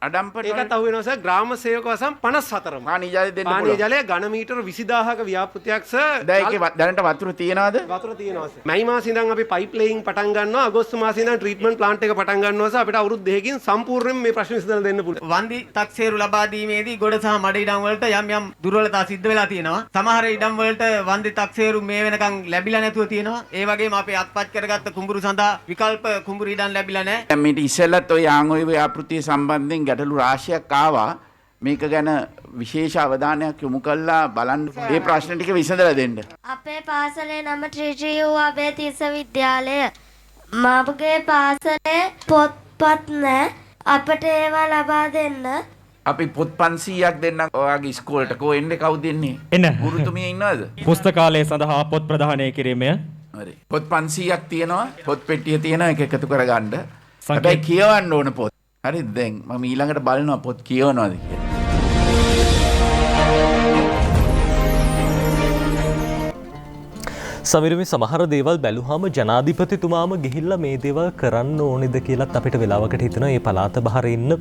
අඩම්පට ඒකත් අහු වෙනවා සර්. ග්‍රාම සේවක වසම් 54ම පානීය ජලය දෙන්න පුළුවන්. පානීය ජලය ඝන මීටර 20000ක ව්‍යාපෘතියක් සර්. දැන් ඒකේ දැනට වතුර තියනවද? වතුර තියෙනවා සර්. මැයි මාසේ ඉඳන් අපි පයිප් ලේයින් පටන් ගන්නවා. අගෝස්තු මාසේ ඉඳන් ට්‍රීට්මන්ට් ප්ලාන්ට් එක පටන් ගන්නවා සර්. අපිට අවුරුදු 2කින් සම්පූර්ණයෙන් මේ ප්‍රශ්න විසඳලා දෙන්න පුළුවන්. වන්දි තක්සේරු ලබා දීමේදී ගොඩ සහ මඩ ඉඩම් වලට යම් යම් දුර්වලතා සිද්ධ වෙලා තියෙනවා. සමහර ඉඩම් වලට වන්දි තක්සේරු මේ වෙනකන් ලැබිලා නැතුව තියෙනවා. ඒ වගේම අපේ අත්පත් කරගත්ත කුඹුරු සඳහා විකල්ප කුඹුරු ඉඩම් ලැබිලා නැහැ. දැන් මේට ඉස්සෙල්ලත් ඔය ආංගොයි ව්‍යාපෘතිය සම්බන්ධයෙන් ගැටලු රාශියක් ආවා. මේක ගැන විශේෂ අවධානයක් යොමු කළා බලන්න මේ ප්‍රශ්න ටික විසඳලා දෙන්න. අපේ පාසලේ නම ත්‍රිජීව අබේතිස්ස විද්‍යාලය. මගේ පාසලේ පොත්පත් නැහැ. අපට ඒවා ලබා දෙන්න. අපි පොත් 500ක් දෙන්න ඔයාගේ ඉස්කෝලේට කෝ එන්නේ කවුද එන්නේ? එන්න. ගුරුතුමිය ඉන්නවද? පුස්තකාලය සඳහා පොත් ප්‍රදානය කිරීමය. හරි. පොත් 500ක් තියෙනවා. පොත් පෙට්ටිය තියෙනවා එක එකතු කරගන්න. හැබැයි කියවන්න ඕන පොත්. හරිද? දැන් මම ඊළඟට බලනවා පොත් කියවනවාද කියලා. සමිරමි සමහර දේවල් බැලුහම ජනාධිපතිතුමාම ගිහිල්ලා මේ දේවල් කරන්න ඕනෙද කියලත් අපිට වෙලාවකට හිතෙනවා. මේ පළාත බහරේ ඉන්න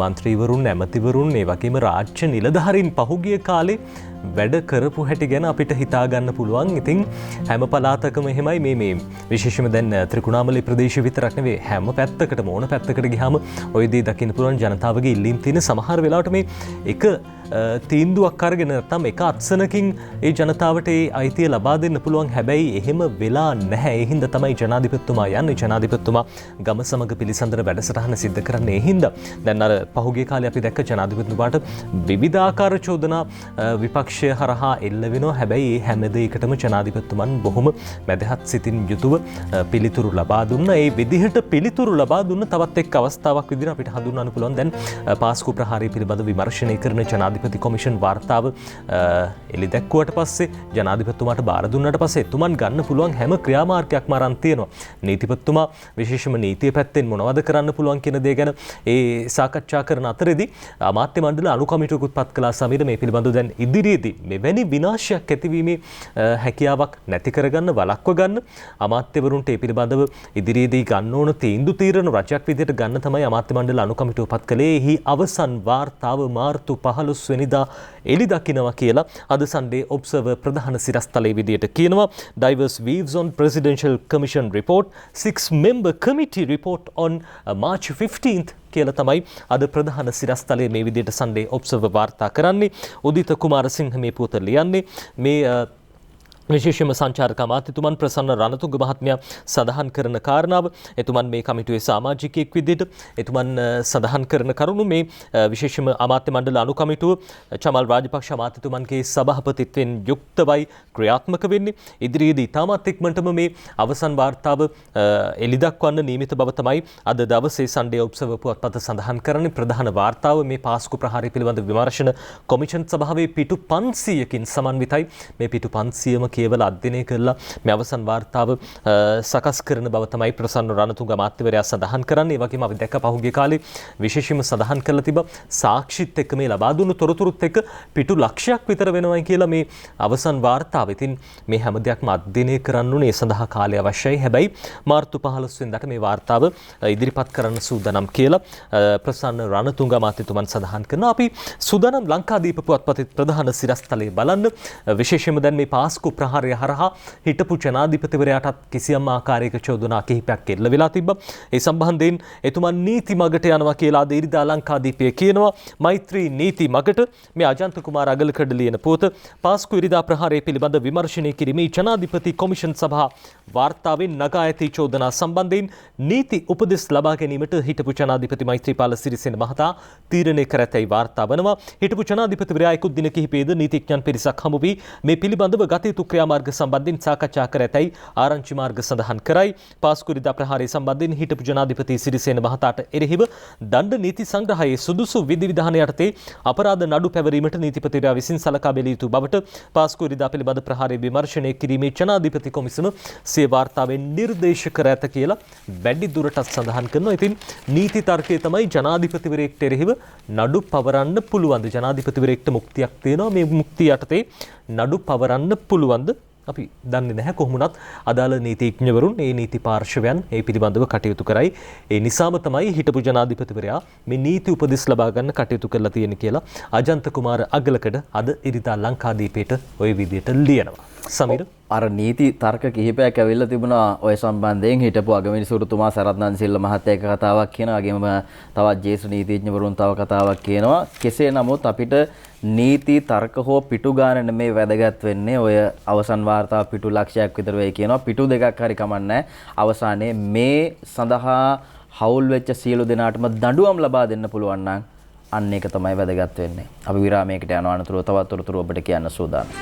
മന്ത്രിවරුන් ඇමතිවරුන් ඒ වගේම රාජ්‍ය නිලධාරීන් පහුගිය කාලේ වැඩ කරපු හැටි ගැන අපිට හිතා ගන්න පුළුවන්. ඉතින් හැම පළාතකම එහෙමයි මේ විශේෂයෙන්ම දැන් ත්‍රිකුණාමලී ප්‍රදේශය විතරක් නෙවෙයි හැම පැත්තකටම ඕන පැත්තකට ගියාම ওই දේ දකින්න පුළුවන් ජනතාවගේ ඉල්ලීම් තියෙන සමහර වෙලාවට මේ එක තීන්දුවක් අරගෙන නැත්නම් එක අත්සනකින් ඒ ජනතාවට ඒ අයිතිය ලබා දෙන්න පුළුවන්. හැබැයි එහෙම වෙලා නැහැ. ඒ හින්දා තමයි ජනාධිපතිතුමා යන්නේ. ජනාධිපතිතුමා ගම සමග පිළිසඳර වැඩසටහන සිද්ධ කරන්නේ. ඒ හින්දා දැන් අර පහුගිය කාලේ අපි දැක්ක ජනාධිපතිතුමාට විවිධාකාර චෝදනා විපක්ෂය හරහා එල්ල වෙනවා. හැබැයි ඒ හැම දෙයකටම ජනාධිපතිතුමන් බොහොම මැදහත් සිතින් යුතුව පිළිතුරු ලබා දුන්නා. ඒ විදිහට පිළිතුරු ලබා දුන්න තවත් එක් අවස්ථාවක් විදිහට අපිට හඳුන්වන්න පුළුවන්. දැන් පාස්කු ප්‍රහාරය පිළිබඳ විමර්ශනය කරන ජනාධිපති කොමිෂන් වාර්තාව එළි දැක්වුවට පස්සේ ජනාධිපතිතුමාට බාර දුන්නාට පස්සේ එතුමන් ගන්න පුළුවන් හැම ක්‍රියාමාර්ගයක්ම අරන් තියෙනවා. නීතිපතිතුමා විශේෂම නීතිය පැත්තෙන් මොනවද කරන්න පුළුවන් කියන දේ ගැන ඒ සාකච්ඡා කරන අතරේදී අමාත්‍ය මණ්ඩල අනු කමිටුවකුත් පත් කළා. සමීර මේ පිළිබඳව දැන් ඉදිරියේදී මෙවැනි විනාශයක් ඇතිවීමේ හැකියාවක් නැති කරගන්න වළක්ව ගන්න අමාත්‍යවරුන්ට ඒ පිළිබඳව ඉදිරියේදී ගන්න ඕන තීන්දුව తీරන රජයක් විදිහට ගන්න තමයි අමාත්‍ය මණ්ඩල අනු කමිටුව පත් කළේ. එහි අවසන් වාර්තාව මාර්තු 15 වෙනිදා එළි දකිනවා කියලා අද සන්ඩේ ඔබ්සර්වර් ප්‍රධාන සිරස්තලයේ විදියට කියනවා. Diverse views on Presidential Commission report, 6-member committee report on March 15th කියලා තමයි අද ප්‍රධාන සිරස්තලයේ මේ විදියට සන්ඩේ ඔබ්සර්වර් වාර්තා කරන්නේ. උදිත කුමාරසිංහ මේ පොත ලියන්නේ. මේ විශේෂම සංචාරක අමාත්‍යතුමන් ප්‍රසන්න රණතුංග මහත්මයා සඳහන් කරන කාරණාව එතුමන් මේ කමිටුවේ සමාජිකයෙක් විදිහට එතුමන් සඳහන් කරන කරුණු මේ විශේෂම අමාත්‍ය මණ්ඩල අනු කමිටුව චමල් රාජපක්ෂ අමාත්‍යතුමන්ගේ සභාපතිත්වයෙන් යුක්තවයි ක්‍රියාත්මක වෙන්නේ. ඉදිරියේදී ඉතාමත් ඉක්මනටම මේ අවසන් වාර්තාව එළි දක්වන්න නියමිත බව තමයි අද දවසේ සන්ඩේ ඔබ්සර්වර් පුවත්පත සඳහන් කරන්නේ. ප්‍රධාන වාර්තාව මේ පාස්කු ප්‍රහාරය පිළිබඳ විමර්ශන කොමිෂන් සභාවේ පිටු 500කින් සමන්විතයි. මේ පිටු 500ම කියවලා අධ්‍යයනය කරලා මේ අවසන් වාර්තාව සකස් කරන බව තමයි ප්‍රසන්න රණතුංග අමාත්‍යවරයා සඳහන් කරන්නේ. ඒ වගේම අපි දැක්ක පහුගිය කාලේ විශේෂයෙන්ම සඳහන් කරලා තිබා සාක්ෂිත් එක්ක මේ ලබා දුන්නු තොරතුරුත් එක්ක පිටු ලක්ෂයක් විතර වෙනවයි කියලා මේ අවසන් වාර්තාව. ඉතින් මේ හැම දෙයක්ම අධ්‍යයනය කරන්න උනේ ඒ සඳහා කාලය අවශ්‍යයි. හැබැයි මාර්තු 15 වෙනිදාට මේ වාර්තාව ඉදිරිපත් කරන්න සූදානම් කියලා ප්‍රසන්න රණතුංග අමාත්‍යතුමන් සඳහන් කරනවා. අපි සූදානම් ලංකාදීප පුවත්පතේ ප්‍රධාන සිරස්තලයේ බලන්න. විශේෂයෙන්ම දැන් මේ පාස්කු ප්‍රහාරය හරහා හිටපු ජනාධිපතිවරයාටත් කිසියම් ආකාරයක චෝදනා කිහිපයක් එල්ල වෙලා තිබ්බා. ඒ සම්බන්ධයෙන් එතුමන් නීති මගට යනවා කියලා අද ඉරිදා ලංකාදීපය කියනවා. මෛත්‍රී නීති මගට මේ අජන්ත කුමාර අගලකඩ ලියන පොත පාස්කු ඉරිදා ප්‍රහාරය පිළිබඳ විමර්ශනය කිරීමේ ජනාධිපති කොමිෂන් සභා වාර්තාවෙන් නගා ඇති චෝදනා සම්බන්ධයෙන් නීති උපදෙස් ලබා ගැනීමට හිටපු ජනාධිපති මෛත්‍රීපාල සිරිසේන මහතා තීරණය කර ඇතැයි වාර්තා වනවා. හිටපු ජනාධිපතිවරයා ඉක්ුත් දින කිහිපයේද නීතිඥයන් පිරිසක් හමු වී මේ පිළිබඳව ගත යුතු ක්‍රියාමාර්ග සම්බන්ධයෙන් සාකච්ඡා කර ඇතැයි ආරංචි මාර්ග සඳහන් කරයි. පාස්කු ඉරිදා ප්‍රහාරය සම්බන්ධයෙන් හිටපු ජනාධිපති සිරිසේන මහතාට එරෙහිව දණ්ඩ නීති සංග්‍රහයේ සුදුසු විධිවිධාන යටතේ අපරාධ නඩු පැවරීමට නීතිපතිවරයා විසින් සලකා බැලිය යුතු බවට පාස්කු ඉරිදා පිළිබඳ ප්‍රහාරය විමර්ශනය කිරීමේ ජනාධිපති කොමිසම සිය වාර්තාවෙන් නිර්දේශ කර ඇත කියලා වැඩි දුරටත් සඳහන් කරනවා. ඉතින් නීති තර්කය තමයි ජනාධිපතිවරයෙක්ට එරෙහිව නඩු පවරන්න පුළුවන්ද? ජනාධිපතිවරයෙක්ට මුක්තියක් තියෙනවා. මේ මුක්තිය යටතේ නඩු පවරන්න පුළුවන්ද? අපි දන්නේ නැහැ. කොහොමුණත් අදාළ නීතිඥවරුන් ඒ නීති පාර්ශවයන් ඒ පිළිබඳව කටයුතු කරයි. ඒ නිසාම තමයි හිටපු ජනාධිපතිවරයා මේ නීති උපදෙස් ලබා ගන්න කටයුතු කරලා තියෙන කියලා අජන්ත කුමාර අගලකඩ අද ඉරිදා ලංකාදීපයට ওই විදියට ලියනවා. සමීර අර නීති තර්ක කිහිපයක් ඇවිල්ලා තිබුණා ඔය සම්බන්ධයෙන්. හිටපු අගමැතිතුමා සරත්නන්ද සිල්වා මහත්තයා එක කතාවක් කියනවා. වගේම තවත් ජ්‍යෙෂ්ඨ නීතිඥවරුන් තව කතාවක් කියනවා. කෙසේ නමුත් අපිට නීති තර්ක හෝ පිටු ගාන නෙමේ වැදගත් වෙන්නේ. ඔය අවසන් වාර්තා පිටු ලක්ෂයක් විතර වෙයි කියනවා. පිටු දෙකක් හරි කමන්නේ. අවසානයේ මේ සඳහා හවුල් වෙච්ච සියලු දෙනාටම දඬුවම් ලබා දෙන්න පුළුවන් නම් අන්න ඒක තමයි වැදගත් වෙන්නේ. අපි විරාමයකට යනවා. අනතුරුව තවත් තොරතුරු ඔබට කියන්න සූදානම්.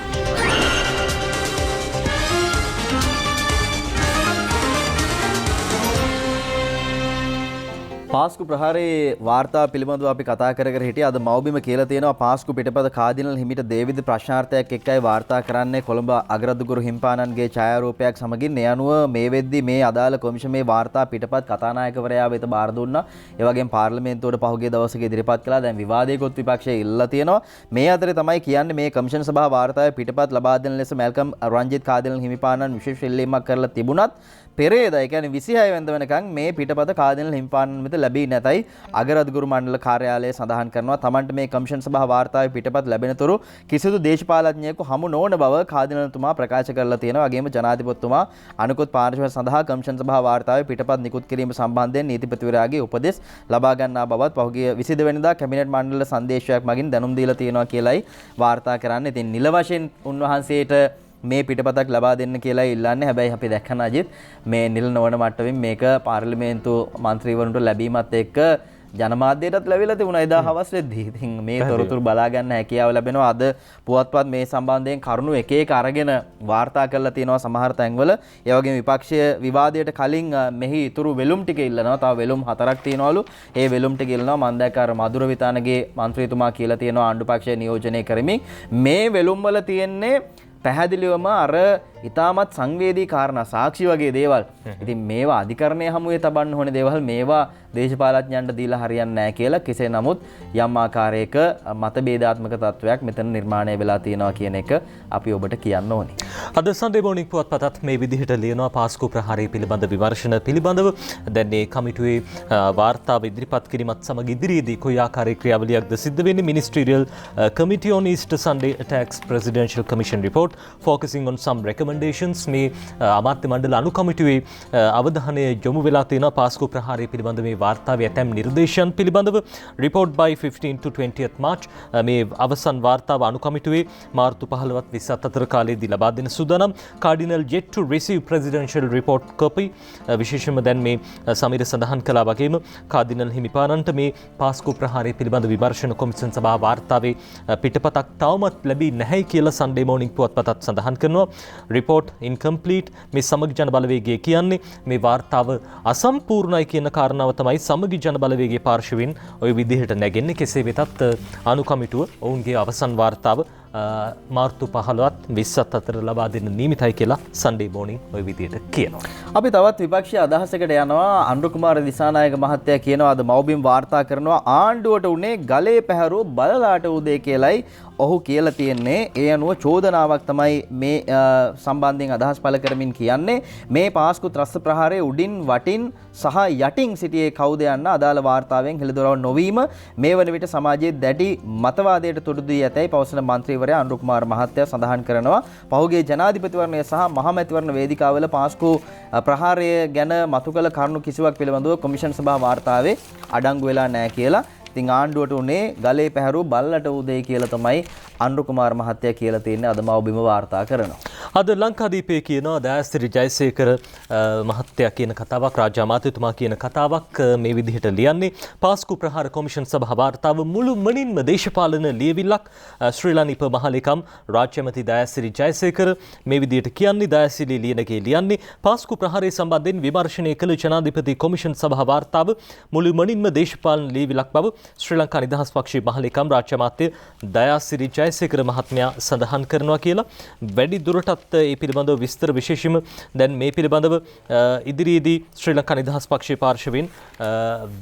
පාස්කු ප්‍රහාරයේ වාර්තා පිළිබඳව අපි කතා කර හිටියා. අද මව්බිම කියලා තියෙනවා පාස්කු පිටපත කාදිනල් හිමිට දේවිද ප්‍රශ්නාර්ථයක් එක්කයි වාර්තා කරන්නේ කොළඹ අගරදුගුරු හිම්පාණන්ගේ ඡායාරූපයක් සමගින්. ඒ අනුව මේ වෙද්දී මේ අදාළ කොමිෂන් මේ වාර්තා පිටපත් කතානායකවරයා වෙත බාර දුන්නා. ඒ වගේම පාර්ලිමේන්තුවට පහුගිය දවසක ඉදිරිපත් කළා. දැන් විවාදයකොත් විපක්ෂයේ ඉල්ලලා තියෙනවා. මේ අතරේ තමයි කියන්නේ මේ කමිෂන් සභාව වාර්තාවේ පිටපත් ලබා දෙන ලෙස මැල්කම් රංජිත් කාදිනල් හිමිපාණන් විශේෂ ඉල්ලීමක් කරලා තිබුණත් පෙරේදා ඒ කියන්නේ 26 වෙනිදා වෙනකන් මේ පිටපත කාදිනල් හිමිපාණන් වෙත ලැබී නැතයි අගරදුගුරු මණ්ඩල කාර්යාලය සඳහන් කරනවා. තමන්ට මේ කමිෂන් සභාව වාර්තාවේ පිටපත් ලැබෙනතුරු කිසිදු දේශපාලඥයෙකු හමු නොවන බව කාදිනල්තුමා ප්‍රකාශ කරලා තියෙනවා. වගේම ජනාධිපතිතුමා අනුකුත් පාර්ශ්ව සඳහා කමිෂන් සභාව වාර්තාවේ පිටපත් නිකුත් කිරීම සම්බන්ධයෙන් නීතිපතිවරයාගේ උපදෙස් ලබා ගන්නා බවත් පහුගිය 22 වෙනිදා කැබිනට් මණ්ඩල සංදේශයක් මගින් දැනුම් දීලා තියෙනවා කියලයි වාර්තා කරන්නේ. ඉතින් නිල වශයෙන් උන්වහන්සේට මේ පිටපතක් ලබා දෙන්න කියලා ඉල්ලන්නේ. හැබැයි අපි දැක්කන අජිත් මේ නිල නොවන මට්ටමින් මේක පාර්ලිමේන්තු මන්ත්‍රීවරුන්ට ලැබීමත් එක්ක ජනමාධ්‍යයටත් ලැබිලා තිබුණා එදා හවස් වෙද්දී. ඉතින් මේ තොරතුරු බලා ගන්න හැකියාව ලැබෙනවා. අද පුවත්පත් මේ සම්බන්ධයෙන් කරුණු එක එක අරගෙන වාර්තා කරලා තියෙනවා සමහර තැන්වල. ඒ වගේම විපක්ෂීය විවාදයට කලින් මෙහි ඉතුරු වෙලුම් ටික ඉල්ලනවා. තව වෙලුම් 4ක් තියෙනවලු. ඒ වෙලුම් ටික ඉල්ලනවා. මම දැක්කා අර මధుර විතානගේ මන්ත්‍රීතුමා කියලා තියෙනවා ආණ්ඩු පක්ෂය නියෝජනය කරමින් මේ වෙලුම් වල තියෙන්නේ පැහැදිලිවම අර ඉතාමත් සංවේදී කාරණා සාක්ෂි වගේ දේවල්. ඉතින් මේවා අධිකරණය හමුවේ තබන්න ඕනේ දේවල්. මේවා දේශපාලඥයන්ට දීලා හරියන්නේ නැහැ කියලා කෙසේ නමුත් යම් ආකාරයක මතභේදාත්මක තත්වයක් මෙතන නිර්මාණය වෙලා තියෙනවා කියන එක අපි ඔබට කියන්න ඕනේ. අද සන්ඩේ මෝනිං පුවත්පතත් මේ විදිහට ලියනවා පාස්කු ප්‍රහාරය පිළිබඳ විමර්ශන පිළිබඳව. දැන් මේ කමිටුවේ වාර්තාව ඉදිරිපත් කිරීමත් සමග ඉදිරියේදී කොයි ආකාරයේ ක්‍රියාවලියක්ද සිද්ධ වෙන්නේ? Ministerial Committee on Easter Sunday Attacks Presidential Commission Report focusing on some recommendations. මේ අමාත්‍ය මණ්ඩල අනු කමිටුවේ අවධානය යොමු වෙලා තියෙනවා පාස්කු ප්‍රහාරය පිළිබඳ මේ වාර්තාවේ ඇතැම් නිර්දේශයන් පිළිබඳව. report by 15 to 20th March මේ අවසන් වාර්තාව අනු කමිටුවේ මාර්තු 15ත් 20ත් අතර කාලයේදී ලබා දෙන සූදානම්. Cardinal yet to receive presidential report copy. විශේෂයෙන්ම දැන් මේ සමීර සඳහන් කළා වගේම කාදිනල් හිමිපාණන්ට මේ පාස්කු ප්‍රහාරය පිළිබඳ විමර්ශන කොමිෂන් සභාව වාර්තාවේ පිටපතක් තවමත් ලැබී නැහැ කියලා සන්ඩේ මෝනිං පුවත්පතත් සඳහන් කරනවා. report incomplete. මේ සමගි ජන බලවේගය කියන්නේ මේ වාර්තාව අසම්පූර්ණයි කියන කාරණාව තමයි සමගි ජන බලවේගයේ පාර්ශවයෙන් ওই විදිහට නැගෙන්නේ. කෙසේ වෙතත් අනු කමිටුව ඔවුන්ගේ අවසන් වාර්තාව මාර්තු 15ත් 20ත් අතර ලබා දෙන්න නියමිතයි කියලා සන්ඩේ මෝනිං ওই විදිහට කියනවා. අපි තවත් විපක්ෂීය අදහසකට යනවා. අනුර කුමාර දිසානායක මහත්තයා කියනවා අද මව්බිම් වාර්තා කරනවා ආණ්ඩුවට උනේ ගලේ පැහැරෝ බලලාට උදේ කියලයි ඔහු කියලා තියෙන්නේ. ඒ අනුව චෝදනාවක් තමයි මේ සම්බන්ධයෙන් අදහස් පළ කරමින් කියන්නේ. මේ පාස්කු ත්‍රස්ත ප්‍රහාරයේ උඩින් වටින් සහ යටින් සිටියේ කවුද යන්න අදාළ වාර්තාවෙන් හෙළිදරව් නොවීම මේ වන විට සමාජයේ දැඩි මතවාදයට තුඩු දී ඇතැයි පවසන මන්ත්‍රීවරයා අනුර කුමාර මහත්තයා සඳහන් කරනවා. පහුගිය ජනාධිපතිවරණය සහ මහමැතිවරණ වේදිකාවල පාස්කු ප්‍රහාරය ගැන මතු කළ කරුණු කිසිවක් පිළිබඳව කොමිෂන් සභාව වාර්තාවේ අඩංගු වෙලා නැහැ කියලා. ඉතින් ආණ්ඩුවට උනේ ගලේ පැහැරු බල්ලට උදේ කියලා තමයි අනුර කුමාර මහත්තයා කියලා තියෙන්නේ අද මව්බිම වාර්තා කරනවා. අද ලංකාදීපේ කියනවා දයාසිරි ජයසේකර මහත්තයා කියන කතාවක් රාජ්‍ය අමාත්‍යතුමා කියන කතාවක් මේ විදිහට ලියන්නේ. පාස්කු ප්‍රහාර කොමිෂන් සභාව වාර්තාව මුළුමනින්ම දේශපාලන ලියවිල්ලක්. ශ්‍රී ලංනිප මහලේකම් රාජ්‍ය ඇමති දයාසිරි ජයසේකර මේ විදිහට කියන්නේ. දයාසිරි ලියනගේ ලියන්නේ පාස්කු ප්‍රහාරය සම්බන්ධයෙන් විමර්ශනය කළ ජනාධිපති කොමිෂන් සභාව වාර්තාව මුළුමනින්ම දේශපාලන ලියවිල්ලක් බව ශ්‍රී ලංකා නිදහස් පක්ෂයේ මහලේකම් රාජ්‍ය අමාත්‍ය දයාසිරි ජයසේකර මහත්මයා සඳහන් කරනවා කියලා. වැඩි දුරටත් ඒ පිළිබඳව විස්තර විශේෂයෙන්ම දැන් මේ පිළිබඳව ඉදිරියේදී ශ්‍රී ලංකා නිදහස් පක්ෂයේ පාර්ශවයෙන්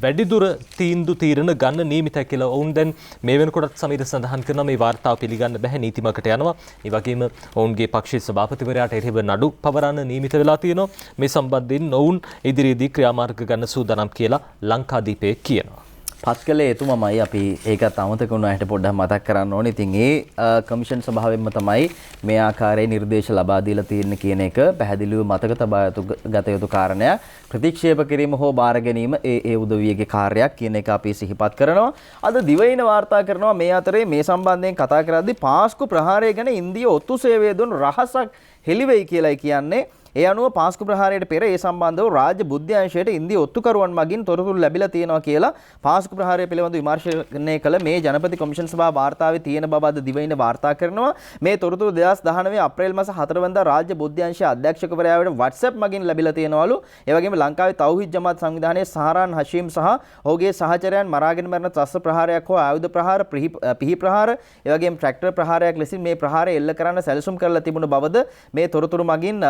වැඩිදුර තීන්දුව తీරන ගන්න නියමිතයි කියලා ඔවුන් දැන් මේ වෙනකොටත් සමීර සඳහන් කරනවා. මේ වාර්තාව පිළිගන්න බැහැ නීතිමකට යනවා. ඒ වගේම ඔවුන්ගේ පක්ෂයේ සභාපතිවරයාට එරෙහිව නඩු පවරන්න නියමිත වෙලා තියෙනවා. මේ සම්බන්ධයෙන් ඔවුන් ඉදිරියේදී ක්‍රියාමාර්ග ගන්න සූදානම් කියලා ලංකාදීපේ කියනවා. පත් කළේ එතුමමයි. අපි ඒකත් අමතක වුණා හිට පොඩ්ඩක් මතක් කරන්න ඕනේ. ඉතින් ඒ කමිෂන් සභාවෙන්ම තමයි මේ ආකාරයේ නිර්දේශ ලබා දීලා තියෙන්නේ කියන එක පැහැදිලිව මතක තබා ගත යුතු කාරණයක්. ප්‍රතික්ෂේප කිරීම හෝ බාර ගැනීම ඒ උදවියගේ කාර්යයක් කියන එක අපි සිහිපත් කරනවා. අද දිවයින වාර්තා කරනවා මේ අතරේ මේ සම්බන්ධයෙන් කතා කරද්දී පාස්කු ප්‍රහාරය ගැන ඉන්දිය ඔත්තු සේවය දුන් රහසක් හෙළිවෙයි කියලායි කියන්නේ. ඒ අනුව පාස්කු ප්‍රහාරයට පෙර ඒ සම්බන්ධව රාජ්‍ය බුද්ධි අංශයට ඉන්දිය ඔත්තුකරුවන් මගින් තොරතුරු ලැබිලා තියෙනවා කියලා පාස්කු ප්‍රහාරය පිළිබඳව විමර්ශනය කළ මේ ජනපති කොමිෂන් සභාව වාර්තාවේ තියෙන බව අද දිවයින වාර්තා කරනවා. මේ තොරතුරු 2019 අප්‍රේල් මාස 4 වෙනිදා රාජ්‍ය බුද්ධි අංශයේ අධ්‍යක්ෂකවරයාට WhatsApp මගින් ලැබිලා තියෙනවලු. ඒ වගේම ලංකාවේ තෞහිද් ජමාත් සංවිධානයේ සහරාන් හෂීම් සහ ඔහුගේ සහචරයන් මරාගෙන මරන ත්‍රස්ත ප්‍රහාරයක් හෝ ආයුධ ප්‍රහාර පිහි ප්‍රහාර ඒ වගේම ට්‍රැක්ටර් ප්‍රහාරයක් ලෙසින් මේ ප්‍රහාරය එල්ල කරන්න සැලසුම් කරලා තිබුණ බවද මේ තොරතුරු මගින්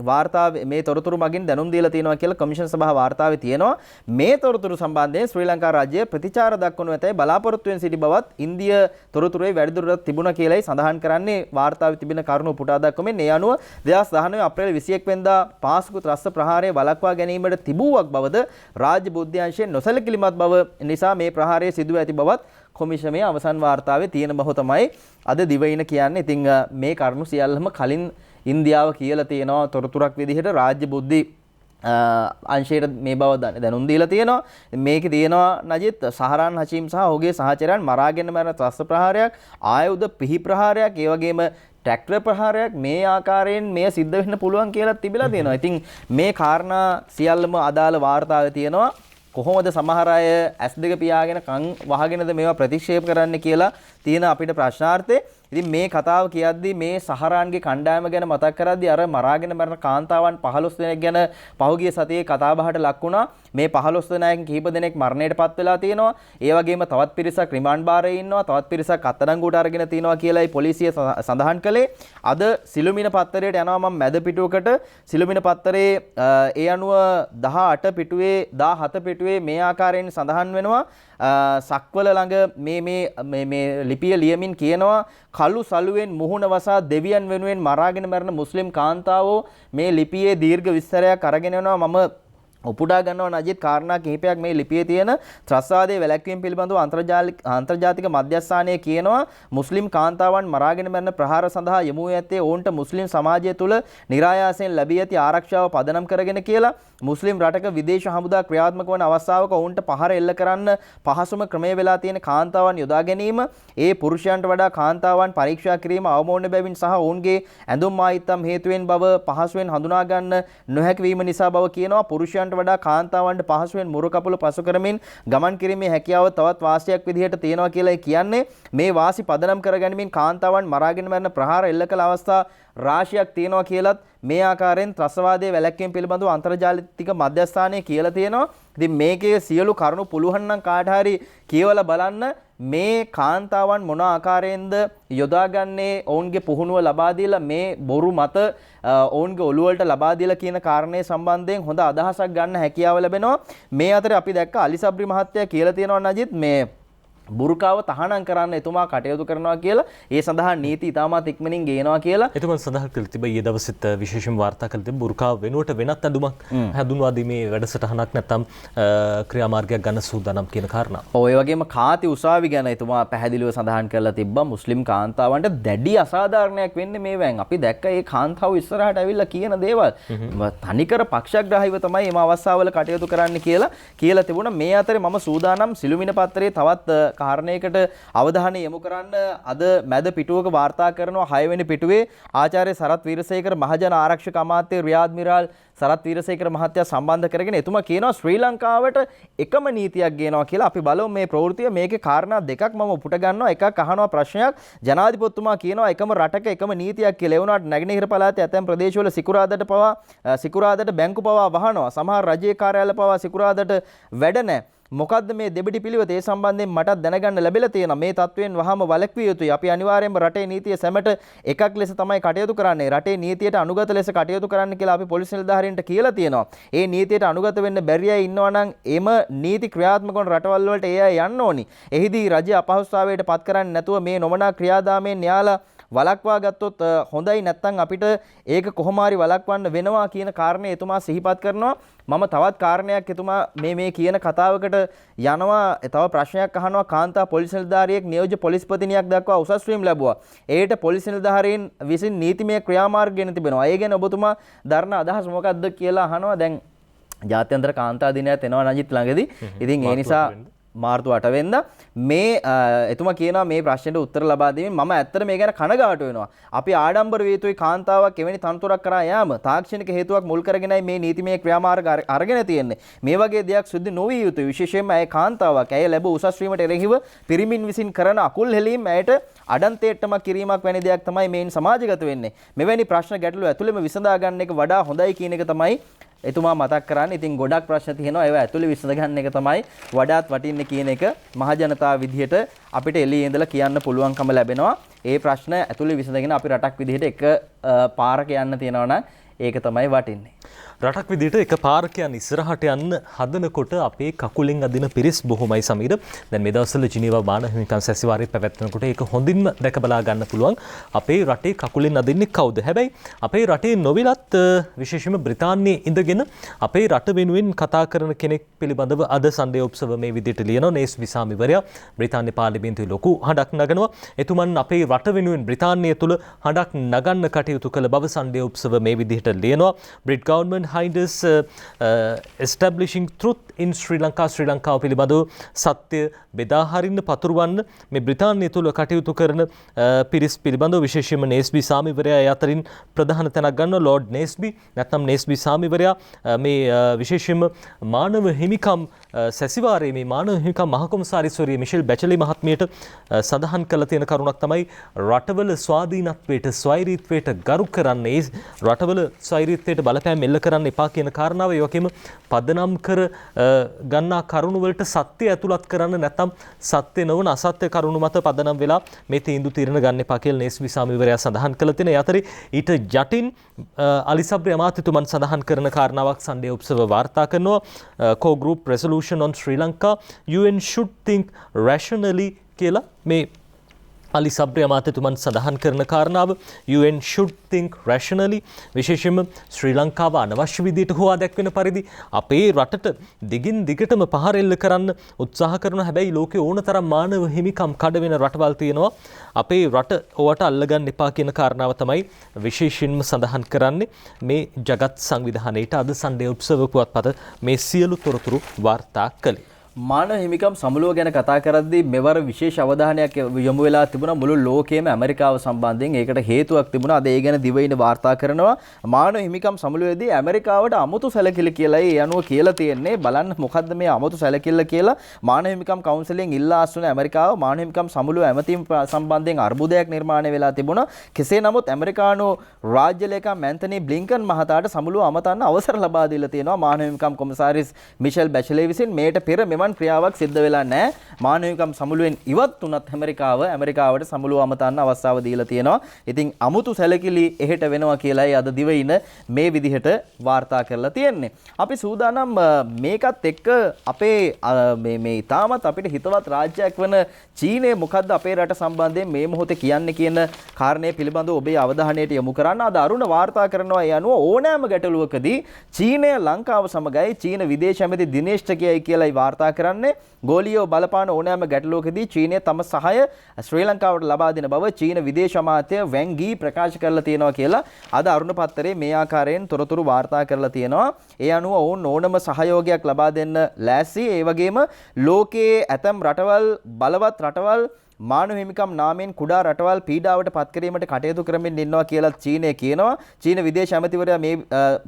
වාර්තාවේ තොරතුරු මගින් දැනුම් දීලා තියෙනවා කියලා කමිෂන් සභාව වාර්තාවේ තියෙනවා. මේ තොරතුරු සම්බන්ධයෙන් ශ්‍රී ලංකා රාජ්‍යය ප්‍රතිචාර දක්වනු ඇතැයි බලාපොරොත්තු වෙන සිටි බවත් ඉන්දිය තොරතුරුවේ වැඩිදුරටත් තිබුණා කියලායි සඳහන් කරන්නේ වාර්තාවේ තිබෙන කරුණු පුටා දක්වමින්. ඒ අනුව 2019 අප්‍රේල් 21 වෙනිදා පාස්කු ත්‍රස්ත ප්‍රහාරය වළක්වා ගැනීමට තිබුවක් බවද රාජ්‍ය බුද්ධි අංශයෙන් නොසැලකිලිමත් බව නිසා මේ ප්‍රහාරය සිදුව ඇති බවත් කොමිෂමේ අවසන් වාර්තාවේ තියෙන බව තමයි අද දිවයින කියන්නේ. ඉතින් මේ කරුණු සියල්ලම කලින් ඉන්දියාව කියලා තියෙනවා තොරතුරක් විදිහට රාජ්‍ය බුද්ධි අංශයට මේ බව දැනුම් දීලා තියෙනවා. මේකේ තියෙනවා නජිත් සහරාන් හෂීම් සහ ඔහුගේ සහචරයන් මරාගෙන මරන ත්‍රස්ත ප්‍රහාරයක්, ආයුධ පිහි ප්‍රහාරයක්, ඒ වගේම ට්‍රැක්ටර් ප්‍රහාරයක් මේ ආකාරයෙන් මේ සිද්ධ වෙන්න පුළුවන් කියලා තිබිලා තියෙනවා. ඉතින් මේ කාරණා සියල්ලම අදාළ වාර්තාවේ තියෙනවා. කොහොමද සමහර අය S2 පියාගෙන කන් වහගෙනද මේවා ප්‍රතික්ෂේප කරන්න කියලා තියෙන අපිට ප්‍රශ්නාර්ථය. ඉතින් මේ කතාව කියද්දී මේ සහරාන්ගේ කණ්ඩායම ගැන මතක් කරද්දී අර මරාගෙන මරන කාන්තාවන් 15 දෙනෙක් ගැන පහුගිය සතියේ කතාබහට ලක් වුණා. මේ 15 දෙනායන් කිහිප දෙනෙක් මරණයටපත් වෙලා තියෙනවා. ඒ වගේම තවත් පිරිසක් රිමාන්ඩ් බාරේ ඉන්නවා. තවත් පිරිසක් අත්අඩංගුවට අරගෙන තියෙනවා කියලායි පොලිසිය සඳහන් කළේ. අද සිළුමිණ පත්තරයට යනවා මම මැද පිටුවකට. සිළුමිණ පත්තරේ ඒ අනුව 18 පිටුවේ 17 පිටුවේ මේ ආකාරයෙන් සඳහන් වෙනවා. සක්වල ළඟ මේ ලිපිය ලියමින් කියනවා කළු සලුවෙන් මුහුණ වසා දෙවියන් වෙනුවෙන් මරාගෙන මරන මුස්ලිම් කාන්තාවෝ මේ ලිපියේ දීර්ඝ විස්තරයක් අරගෙන යනවා. මම උපුටා ගන්නවා නජිත් කාරණා කිහිපයක් මේ ලිපියේ තියෙන ත්‍රස්වාදයේ වැළැක්වීම පිළිබඳව අන්තර්ජාතික මධ්‍යස්ථානය කියනවා මුස්ලිම් කාන්තාවන් මරාගෙන මරන ප්‍රහාර සඳහා යොමු ඇත්තේ ඔවුන්ට මුස්ලිම් සමාජය තුළ નિરાයාසයෙන් ලැබී ඇති ආරක්ෂාව පදනම් කරගෙන කියලා. මුස්ලිම් රටක විදේශ හමුදා ක්‍රියාත්මක වන අවස්ථාවක ඔවුන්ට පහර එල්ල කරන්න පහසුම ක්‍රමය වෙලා තියෙන කාන්තාවන් යොදා ගැනීම, ඒ පුරුෂයන්ට වඩා කාන්තාවන් පරීක්ෂා කිරීම අවමෝණ්‍ය බැවින් සහ ඔවුන්ගේ ඇඳුම් ආයිත්තම් හේතුවෙන් බව පහසුවෙන් හඳුනා ගන්න නොහැකි වීම නිසා බව කියනවා. පුරුෂයන්ට වඩා කාන්තාවන්ට පහසුවෙන් මුරු කපුල පසු කරමින් ගමන් කිරීමේ හැකියාව තවත් වාසියක් විදිහට තියෙනවා කියලා කියන්නේ. මේ වාසි පදනම් කරගැනීමෙන් කාන්තාවන් මරාගෙන මරන ප්‍රහාර එල්ල කළ අවස්ථා රාශියක් තියෙනවා කියලත් මේ ආකාරයෙන් ත්‍රස්තවාදයේ වැළැක්වීම පිළිබඳව අන්තර්ජාතික මධ්‍යස්ථානය කියලා තියෙනවා. ඉතින් මේකේ සියලු කරුණු පුළුවන් නම් කාට හරි කියවලා බලන්න මේ කාන්තාවන් මොන ආකාරයෙන්ද යොදාගන්නේ ඔවුන්ගේ පුහුණුව ලබා දීලා මේ බොරු මත ඔවුන්ගේ ඔළුව වලට ලබා දීලා කියන කාරණේ සම්බන්ධයෙන් හොඳ අදහසක් ගන්න හැකියාව ලැබෙනවා. මේ අතරේ අපි දැක්ක අලි සබ්රි මහත්තයා කියලා තියෙනවා නජිත් මේ බුරුකාව තහනම් කරන්න එතුමා කටයුතු කරනවා කියලා. ඒ සඳහා නීති ඉතාමත් ඉක්මනින් ගේනවා කියලා එතුමන් සඳහන් කළ තිබේ. ඊයේ දවසෙත් විශේෂයෙන් වාර්තා කළ තිබේ බුරුකාව වෙනුවට වෙනත් ඇඳුමක් හැඳුන්වා දීමේ වැඩසටහනක් නැත්නම් ක්‍රියාමාර්ගයක් ගන්න සූදානම් කියන කාරණා. ඔය වගේම කාති උසාවි ගැන එතුමා පැහැදිලිව සඳහන් කරලා තිබ්බා. මුස්ලිම් කාන්තාවන්ට දැඩි අසාධාරණයක් වෙන්නේ මේවෙන්. අපි දැක්ක ඒ කාන්තාව ඉස්සරහට ඇවිල්ලා කියන දේවල් තනිකර පක්ෂග්‍රාහීව තමයි මේ අවස්ථාවල කටයුතු කරන්න කියලා තිබුණා. මේ අතරේ මම සූදානම් සිළුමිණ පත්‍රයේ තවත් කාරණයකට අවධානය යොමු කරන්න අද මැද පිටුවක වාර්තා කරනවා 6 වෙනි පිටුවේ ආචාර්ය සරත් වීරසේකර මහජන ආරක්ෂක අමාත්‍ය රියාද් මිරාල් සරත් වීරසේකර මහත්තයා සම්බන්ධ කරගෙන එතුමා කියනවා ශ්‍රී ලංකාවට එකම නීතියක් ගේනවා කියලා. අපි බලමු මේ ප්‍රවෘත්තිය. මේකේ කාරණා දෙකක් මම උපුට ගන්නවා. එකක් අහනවා ප්‍රශ්නයක්. ජනාධිපතිතුමා කියනවා එකම රටක එකම නීතියක් කියලා. ඒ වුණාට නැගෙනහිර පළාතේ ඇතැම් ප්‍රදේශවල සිකුරාදට බැංකු පවා වහනවා. සමහර රජයේ කාර්යාල පවා සිකුරාදට වැඩ නැහැ. මොකද්ද මේ දෙබිඩි පිළිවෙත? ඒ සම්බන්ධයෙන් මටත් දැනගන්න ලැබිලා තියෙනවා. මේ තත්වයෙන් වහම වළක්විය යුතුයි. අපි අනිවාර්යයෙන්ම රටේ නීතිය සැමට එකක් ලෙස තමයි කටයුතු කරන්නේ. රටේ නීතියට අනුගත ලෙස කටයුතු කරන්න කියලා අපි පොලිස් නිලධාරීන්ට කියලා තියෙනවා. ඒ නීතියට අනුගත වෙන්න බැරි අය ඉන්නවා නම් එම නීති ක්‍රියාත්මක වන රටවල් වලට ඒ අය යන්න ඕනි. එහිදී රජය අපහසුතාවයට පත් කරන්නේ නැතුව මේ නොමනා ක්‍රියාදාමයෙන් න්යාලා වළක්වා ගත්තොත් හොඳයි, නැත්නම් අපිට ඒක කොහොම හරි වළක්වන්න වෙනවා කියන කාරණේ එතුමා සිහිපත් කරනවා. මම තවත් කාරණයක් එතුමා මේ කියන කතාවකට යනවා. තව ප්‍රශ්නයක් අහනවා. කාන්තා පොලිස් නිලධාරියෙක් නියෝජ්‍ය පොලිස්පතිනියක් දක්වා උසස් වීම ලැබුවා. ඒට පොලිස් නිලධාරීන් විසින් නීතිමය ක්‍රියාමාර්ග ගෙන තිබෙනවා. ඒ ගැන ඔබතුමා දරන අදහස් මොකක්ද කියලා අහනවා. දැන් ජාත්‍යන්තර කාන්තා දිනයත් එනවා නජිත් ළඟදී. ඉතින් ඒ නිසා මාර්තු 8 වෙනිදා මේ එතුමා කියනවා මේ ප්‍රශ්නෙට උත්තර ලබා දෙමින් මම ඇත්තට මේ ගැන කනගාටු වෙනවා. අපි ආඩම්බර වේ යුතුයි කාන්තාවක් එවැනි තනතුරක් කරා යාම තාක්ෂණික හේතුවක් මුල් කරගෙනයි මේ නීතිමය ක්‍රියාමාර්ග අරගෙන තියෙන්නේ. මේ වගේ දෙයක් සිදු නොවිය යුතුයි. විශේෂයෙන්ම ඇය කාන්තාවක්. ඇය ලැබ උසස් වීමට එරෙහිව පිරිමින් විසින් කරන අකුල් හෙලීම් ඇයට අඩන්තේට්ටමක් කිරීමක් වැනි දෙයක් තමයි මේන් සමාජගත වෙන්නේ. මෙවැනි ප්‍රශ්න ගැටලු ඇතුළෙම විසඳා ගන්න එක වඩා හොඳයි කියන එක තමයි එතුමා මතක් කරන්නේ. ඉතින් ගොඩක් ප්‍රශ්න තියෙනවා. ඒවා ඇතුළේ විසඳ ගන්න එක තමයි වඩාත් වටින්නේ කියන එක මහ ජනතාව විදිහට අපිට එළියේ ඉඳලා කියන්න පුළුවන්කම ලැබෙනවා. ඒ ප්‍රශ්න ඇතුළේ විසඳගෙන අපි රටක් විදිහට එක පාරක යන්න තියනවා නම් ඒක තමයි වටින්නේ. රටක් විදිහට එක පාරකයන් ඉස්සරහට යන්න හදනකොට අපේ කකුලෙන් අදින පිරිස් බොහොමයි සමීර. දැන් මේ දවස්වල ජිනීවා මානව හිමිකම් සැසිවාරය පැවැත්වෙනකොට ඒක හොඳින්ම දැක බලා ගන්න පුළුවන්. අපේ රටේ කකුලෙන් අදින්නේ කවුද? හැබැයි අපේ රටේ නොවිලත් විශේෂයෙන්ම බ්‍රිතාන්‍යයේ ඉඳගෙන අපේ රට වෙනුවෙන් කතා කරන කෙනෙක් පිළිබඳව අද සන්ඩේ ඔබ්සර්වර් මේ විදිහට ලියනවා. නේස් විසාමිවරයා බ්‍රිතාන්‍ය පාර්ලිමේන්තුවේ ලොකු හඬක් නගනවා. එතුමන් අපේ රට වෙනුවෙන් බ්‍රිතාන්‍යය තුල හඬක් නගන්න කටයුතු කළ බව සන්ඩේ ඔබ්සර්වර් මේ විදිහට ලියනවා. Brit government hinders establishing truth in Sri Lanka පිළිබඳව සත්‍ය බෙදා හරින්න පතුරවන්න මේ බ්‍රිතාන්‍යය තුල කටයුතු කරන පිරිස් පිළිබඳව විශේෂයෙන්ම නේස්බි සාමිවරයා අතරින් ප්‍රධාන තැනක් ගන්නවා. ලෝඩ් නේස්බි නැත්නම් නේස්බි සාමිවරයා මේ විශේෂයෙන්ම මානව හිමිකම් සැසිවාරයේ මේ මානව හිමිකම් මහකොමසාරිස්වරිය මිෂෙල් බැචලි මහත්මියට සඳහන් කළ තියෙන කරුණක් තමයි රටවල ස්වාධීනත්වයට ස්වෛරීත්වයට ගරු කරන්නේ, රටවල ස්වෛරීත්වයට බලපෑම් එල්ල කරන්න එපා කියන කාරණාව. ඒ වගේම පදනම් කර ගන්නා කරුණු වලට සත්‍ය ඇතුළත් කරන්න නැත්නම් සත්‍ය නොවන අසත්‍ය කරුණු මත පදනම් වෙලා මේ තීන්දුව తీරන ගන්න එපා කියලා නේස්බි සාමිවරයා සඳහන් කළ තියෙන. ඒ අතරේ ඊට යටින් අලි සබ්රි අමාත්‍යතුමන් සඳහන් කරන කාරණාවක් සන්ඩේ ඔබ්සර්වර් වාර්තා කරනවා. කෝ group resolution on Sri Lanka UN should think rationally කියලා මේ අලි සබ්රි අමාත්‍යතුමන් සඳහන් කරන කාරණාව UN should think rationally. විශේෂයෙන්ම ශ්‍රී ලංකාව අනවශ්‍ය විදිහට හොවා දැක්වෙන පරිදි අපේ රටට දිගින් දිගටම පහර එල්ල කරන්න උත්සාහ කරන, හැබැයි ලෝකේ ඕනතරම් මානව හිමිකම් කඩ වෙන රටවල් තියෙනවා. අපේ රට ඕවට අල්ලගන්න එපා කියන කාරණාව තමයි විශේෂයෙන්ම සඳහන් කරන්නේ මේ ජගත් සංවිධානයේට අද සන්ඩේ ඔබ්සර්වර් පුවත්පත මේ සියලු තොරතුරු වාර්තා කළේ. මානව හිමිකම් සමුළුව ගැන කතා කරද්දී මෙවර විශේෂ අවධානයක් යොමු වෙලා තිබුණා මුළු ලෝකයේම ඇමරිකාව සම්බන්ධයෙන්. ඒකට හේතුවක් තිබුණා. අද ඒ ගැන දිවයින වාර්තා කරනවා. මානව හිමිකම් සමුළුවේදී ඇමරිකාවට අමුතු සැලකිලි කියලායි ඒ අනුව කියලා තියෙන්නේ. බලන්න මොකද්ද මේ අමුතු සැලකිල්ල කියලා. මානව හිමිකම් කවුන්සිලෙන් ඉල්ලා අස්වන ඇමරිකාව මානව හිමිකම් සමුළුව ඇමතීම් සම්බන්ධයෙන් අර්බුදයක් නිර්මාණය වෙලා තිබුණා. කෙසේ නමුත් ඇමරිකානු රාජ්‍ය ලේකම් ඇන්තනි බ්ලින්කන් මහතාට සමුළුව අමතන්න අවසර ලබා දීලා තියෙනවා. මානව හිමිකම් කොමසාරිස් මිෂෙල් බැචලේ විසින් මේට පෙර ක්‍රියාවක් සිද්ධ වෙලා නැහැ. මානව හිමිකම් සමුළුවෙන් ඉවත් වුණත් ඇමරිකාවට සමුළුව අමතන්න අවස්ථාව දීලා තියෙනවා. ඉතින් අමුතු සැලකිලි එහෙට වෙනවා කියලායි අද දිවයින මේ විදිහට වාර්තා කරලා තියෙන්නේ. අපි සූදානම් මේකත් එක්ක අපේ මේ තාමත් අපිට හිතවත් රාජ්‍යයක් වන චීනය මොකද්ද අපේ රට සම්බන්ධයෙන් මේ මොහොතේ කියන්නේ කියන කාරණේ පිළිබඳව ඔබේ අවධානයට යොමු කරන්න. අද අරුණ වාර්තා කරනවා ඒ අනුව ඕනෑම ගැටලුවකදී චීනය ලංකාව සමගයි චීන විදේශ ඇමති දිනේෂ් ටකියයි කියලායි වාර්තා කරන්නේ. ගෝලියෝ බලපාන ඕනෑම ගැටලුවකදී චීනය තම සහාය ශ්‍රී ලංකාවට ලබා දෙන බව චීන විදේශ අමාත්‍ය වෙන් ගී ප්‍රකාශ කරලා තියෙනවා කියලා අද අරුණ පත්තරේ මේ ආකාරයෙන් තොරතුරු වාර්තා කරලා තියෙනවා. ඒ අනුව ඔවුන් ඕනම සහයෝගයක් ලබා දෙන්න ලෑස්ති. ඒ වගේම ලෝකයේ ඇතම් රටවල් බලවත් රටවල් මානව හිමිකම් නාමයෙන් කුඩා රටවල් පීඩාවට පත් කිරීමට කටයුතු කරමින් ඉන්නවා කියලා චීනය කියනවා. චීන විදේශ ඇමතිවරයා මේ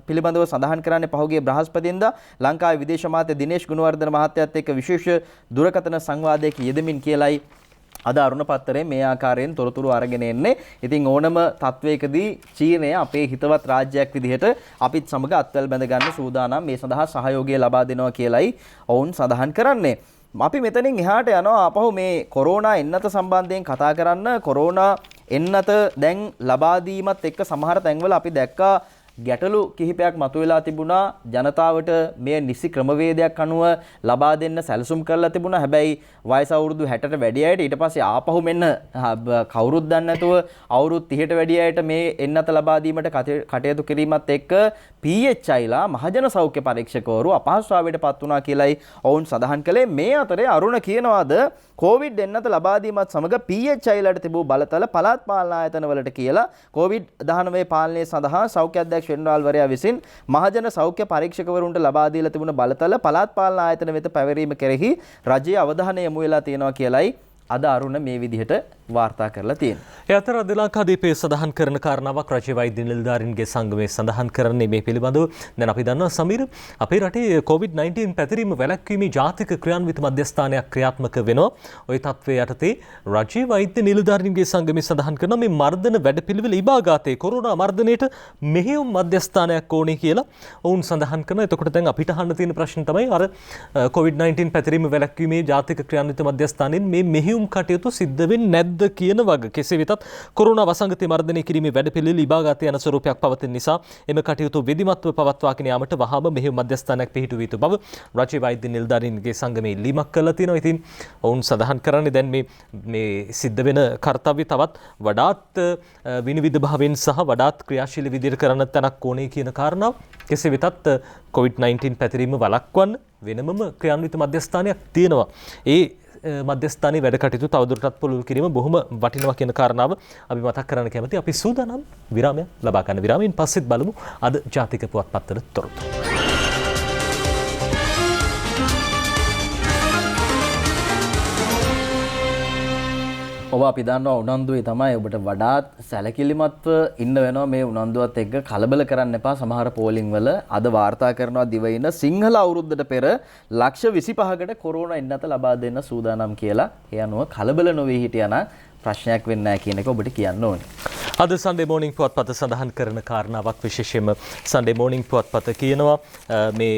පිළිබඳව සඳහන් කරන්නේ පහුගිය බ්‍රහස්පතින්දා ලංකාවේ විදේශ අමාත්‍ය දිනේෂ් ගුණවර්ධන මහත්තයාත් එක්ක විශේෂ දුරකථන සංවාදයක යෙදමින් කියලායි අද අරුණ පත්තරේ මේ ආකාරයෙන් තොරතුරු අරගෙන එන්නේ. ඉතින් ඕනම තත්වයකදී චීනය අපේ හිතවත් රාජ්‍යයක් විදිහට අපිත් සමග අත්වැල් බැඳ ගන්න සූදානම්, මේ සඳහා සහයෝගය ලබා දෙනවා කියලායි ඔවුන් සඳහන් කරන්නේ. අපි මෙතනින් එහාට යනවා අපහු මේ කොරෝනා එන්නත සම්බන්ධයෙන් කතා කරන්න. කොරෝනා එන්නත දැන් ලබා දීමත් එක්ක සමහර තැන්වල අපි දැක්කා ගැටලු කිහිපයක් මතුවලා තිබුණා. ජනතාවට මේ නිසි ක්‍රමවේදයක් අනුව ලබා දෙන්න සැලසුම් කරලා තිබුණා. හැබැයි වයස අවුරුදු 60ට වැඩි අයට ඊට පස්සේ ආපහු මෙන්න කවුරුත් දන්නේ නැතුව අවුරුදු 30ට වැඩි අයට මේ එන්නත ලබා දීමට කටයුතු කිරීමත් එක්ක PHIලා මහජන සෞඛ්‍ය පරීක්ෂකවරු අපහසුතාවයට පත් වුණා කියලයි ඔවුන් සඳහන් කළේ. මේ අතරේ අරුණ කියනවාද කොවිඩ් එන්නත ලබා දීමත් සමග PHIලට තිබූ බලතල පළාත් පාලන ආයතනවලට කියලා COVID-19 පාලනය සඳහා සෞඛ්‍ය අධ්‍යක්ෂ වෙනරාල්වරයා විසින් මහජන සෞඛ්‍ය පරීක්ෂකවරුන්ට ලබා දීලා තිබුණ බලතල පළාත් පාලන ආයතන වෙත පැවරීම කෙරෙහි රජයේ අවධානය යොමු වෙලා තියෙනවා කියලයි අද අරුණ මේ විදිහට වාර්තා කරලා තියෙනවා. ඒ අතර අද ලංකාදීපයේ සඳහන් කරන කාරණාවක් රජයේ වෛද්‍ය නිලධාරීන්ගේ සංගමයේ සඳහන් කරන්නේ මේ පිළිබඳව. දැන් අපි දන්නවා සමීර අපේ රටේ COVID-19 පැතිරීම වැළැක්වීමේ ජාතික ක්‍රියාන්විත මධ්‍යස්ථානයක් ක්‍රියාත්මක වෙනවා. ওই තත්ත්වයේ යටතේ රජයේ වෛද්‍ය නිලධාරීන්ගේ සංගමයේ සඳහන් කරන මේ මර්ධන වැඩපිළිවෙල ඉබාගාතේ කොරෝනා මර්ධනයට මෙහෙයුම් මධ්‍යස්ථානයක් ඕනේ කියලා ඔවුන් සඳහන් කරනවා. එතකොට දැන් අපිට අහන්න තියෙන ප්‍රශ්න තමයි අර COVID-19 පැතිරීම වැළැක්වීමේ ජාතික ක්‍රියාන්විත මධ්‍යස්ථානෙන් මේ මෙහෙයුම් කටයුතු සිද්ධ වෙන්නේ නැද්ද කියන වග. කෙසේ වෙතත් කොරෝනා වසංගතය මර්ධනය කිරීමේ වැඩපිළිවෙල ඉබාගාත යන ස්වරූපයක් පවතින නිසා එම කටයුතු විධිමත්ව පවත්වාගෙන යාමට වහාම මෙහෙයුම් මධ්‍යස්ථානයක් පිහිටුව යුතු බව රජයේ වෛද්‍ය නිලධාරීන්ගේ සංගමයේ ඉල්ලීමක් කළා තියෙනවා. ඉතින් ඔවුන් සඳහන් කරන්නේ දැන් මේ සිද්ධ වෙන කාර්යය තවත් වඩාත් විනිවිද භාවයෙන් සහ වඩාත් ක්‍රියාශීලී විදිහට කරන්න තැනක් ඕනේ කියන කාරණාව. කෙසේ වෙතත් COVID-19 පැතිරීම වළක්වන්න වෙනමම ක්‍රියාන්විත මධ්‍යස්ථානයක් තියෙනවා. ඒ මධ්‍යස්ථානයේ වැඩ කටයුතු තවදුරටත් පුළුල් කිරීම බොහොම වටිනවා කියන කාරණාව අපි මතක් කරන්න කැමති. අපි සූදානම් විරාමයක් ලබා ගන්න. විරාමයෙන් පස්සෙත් බලමු අද ජාතික පුවත්පත්වල තොරතුරු. ඔබ අපි දන්නවා උනන්දුවේ තමයි ඔබට වඩාත් සැලකිලිමත්ව ඉන්න වෙනවා. මේ උනන්දුවත් එක්ක කලබල කරන්න එපා. සමහර පෝලිං වල අද වාර්තා කරනවා දිවයින සිංහල අවුරුද්දට පෙර ලක්ෂ 25කට කොරෝනා එන්නත ලබා දෙන්න සූදානම් කියලා. ඒ අනුව කලබල නොවී හිටියනම් ප්‍රශ්නයක් වෙන්නේ නැහැ කියන එක ඔබට කියන්න ඕනේ. අද සන්ඩේ මෝනිං පුවත්පත සඳහන් කරන කාරණාවක් විශේෂයෙන්ම සන්ඩේ මෝනිං පුවත්පත කියනවා මේ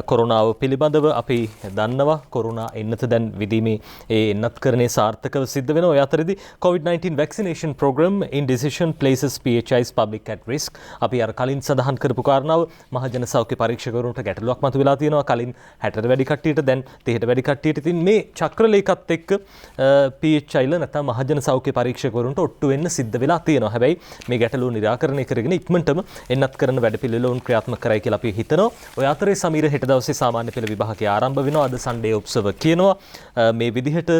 කොරෝනාව පිළිබඳව අපි දන්නවා කොරෝනා එන්නත දැන් විදීමේ ඒ එන්නත්කරණය සාර්ථකව සිද්ධ වෙනවා. ඔය අතරේදී COVID-19 vaccination program in decision places PHI's public at risk. අපි අර කලින් සඳහන් කරපු කාරණාව මහජන සෞඛ්‍ය පරීක්ෂකවරුන්ට ගැටලුවක් මතුවලා තියෙනවා. කලින් 60ට වැඩි කට්ටියට දැන් 30ට වැඩි කට්ටියට. ඉතින් මේ චක්‍රලේඛත් එක්ක PHIල නැත්නම් මහජන සෞඛ්‍ය පරීක්ෂකවරුන්ට ඔට්ටු වෙන්න සිද්ධ වෙලා තියෙනවා. හැබැයි මේ ගැටලුව निराකරණය කරගෙන ඉක්මනටම එන්නත් කරන වැඩපිළිවෙල උන් ක්‍රියාත්මක කරයි කියලා අපි හිතනවා. ඔය අතරේ සමීර හෙට දවසේ සාමාන්‍ය පෙළ විභාගය ආරම්භ වෙනවා. අද සන්ඩේ ඔබ්සර්වර් කියනවා මේ විදිහට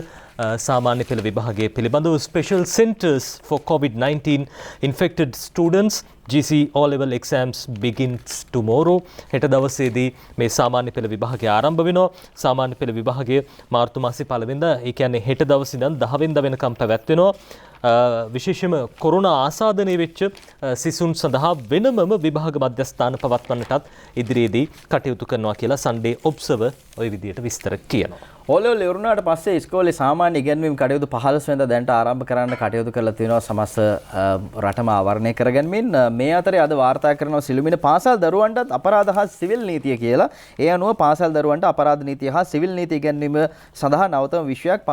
සාමාන්‍ය පෙළ විභාගයේ පිළිබඳව special centers for COVID-19 infected students GC O-level exams begins tomorrow. හෙට දවසේදී මේ සාමාන්‍ය පෙළ විභාගය ආරම්භ වෙනවා. සාමාන්‍ය පෙළ විභාගය මාර්තු මාසේ 1 වෙනිදා ඒ කියන්නේ හෙට දවසේ ඉඳන් 10 වෙනිදා වෙනකම් පැවැත්වෙනවා. විශේෂයෙන්ම කොරෝනා ආසාදනය වෙච්ච සිසුන් සඳහා වෙනමම විභාග මධ්‍යස්ථාන පවත්වන්නටත් ඉදිරියේදී කටයුතු කරනවා කියලා සන්ඩේ ඔබ්සර්වර් ওই විදියට විස්තර කියනවා. ඕලෙවල් ඉවරුණාට පස්සේ ඉස්කෝලේ සාමාන්‍ය ඉගෙනීම් කටයුතු 15 වෙනිදා දැන්ට ආරම්භ කරන්න කටයුතු කරලා තියෙනවා සමස්ත රටම ආවරණය කරගැනීමෙන්. මේ අතරේ අද වාර්තා කරනවා සිළුමිණ පාසල් දරුවන්ටත් අපරාධ හා සිවිල් නීතිය කියලා. ඒ අනුව පාසල් දරුවන්ට අපරාධ නීතිය හා සිවිල් නීතිය ඉගෙනීම සඳහා නවතම විෂයක්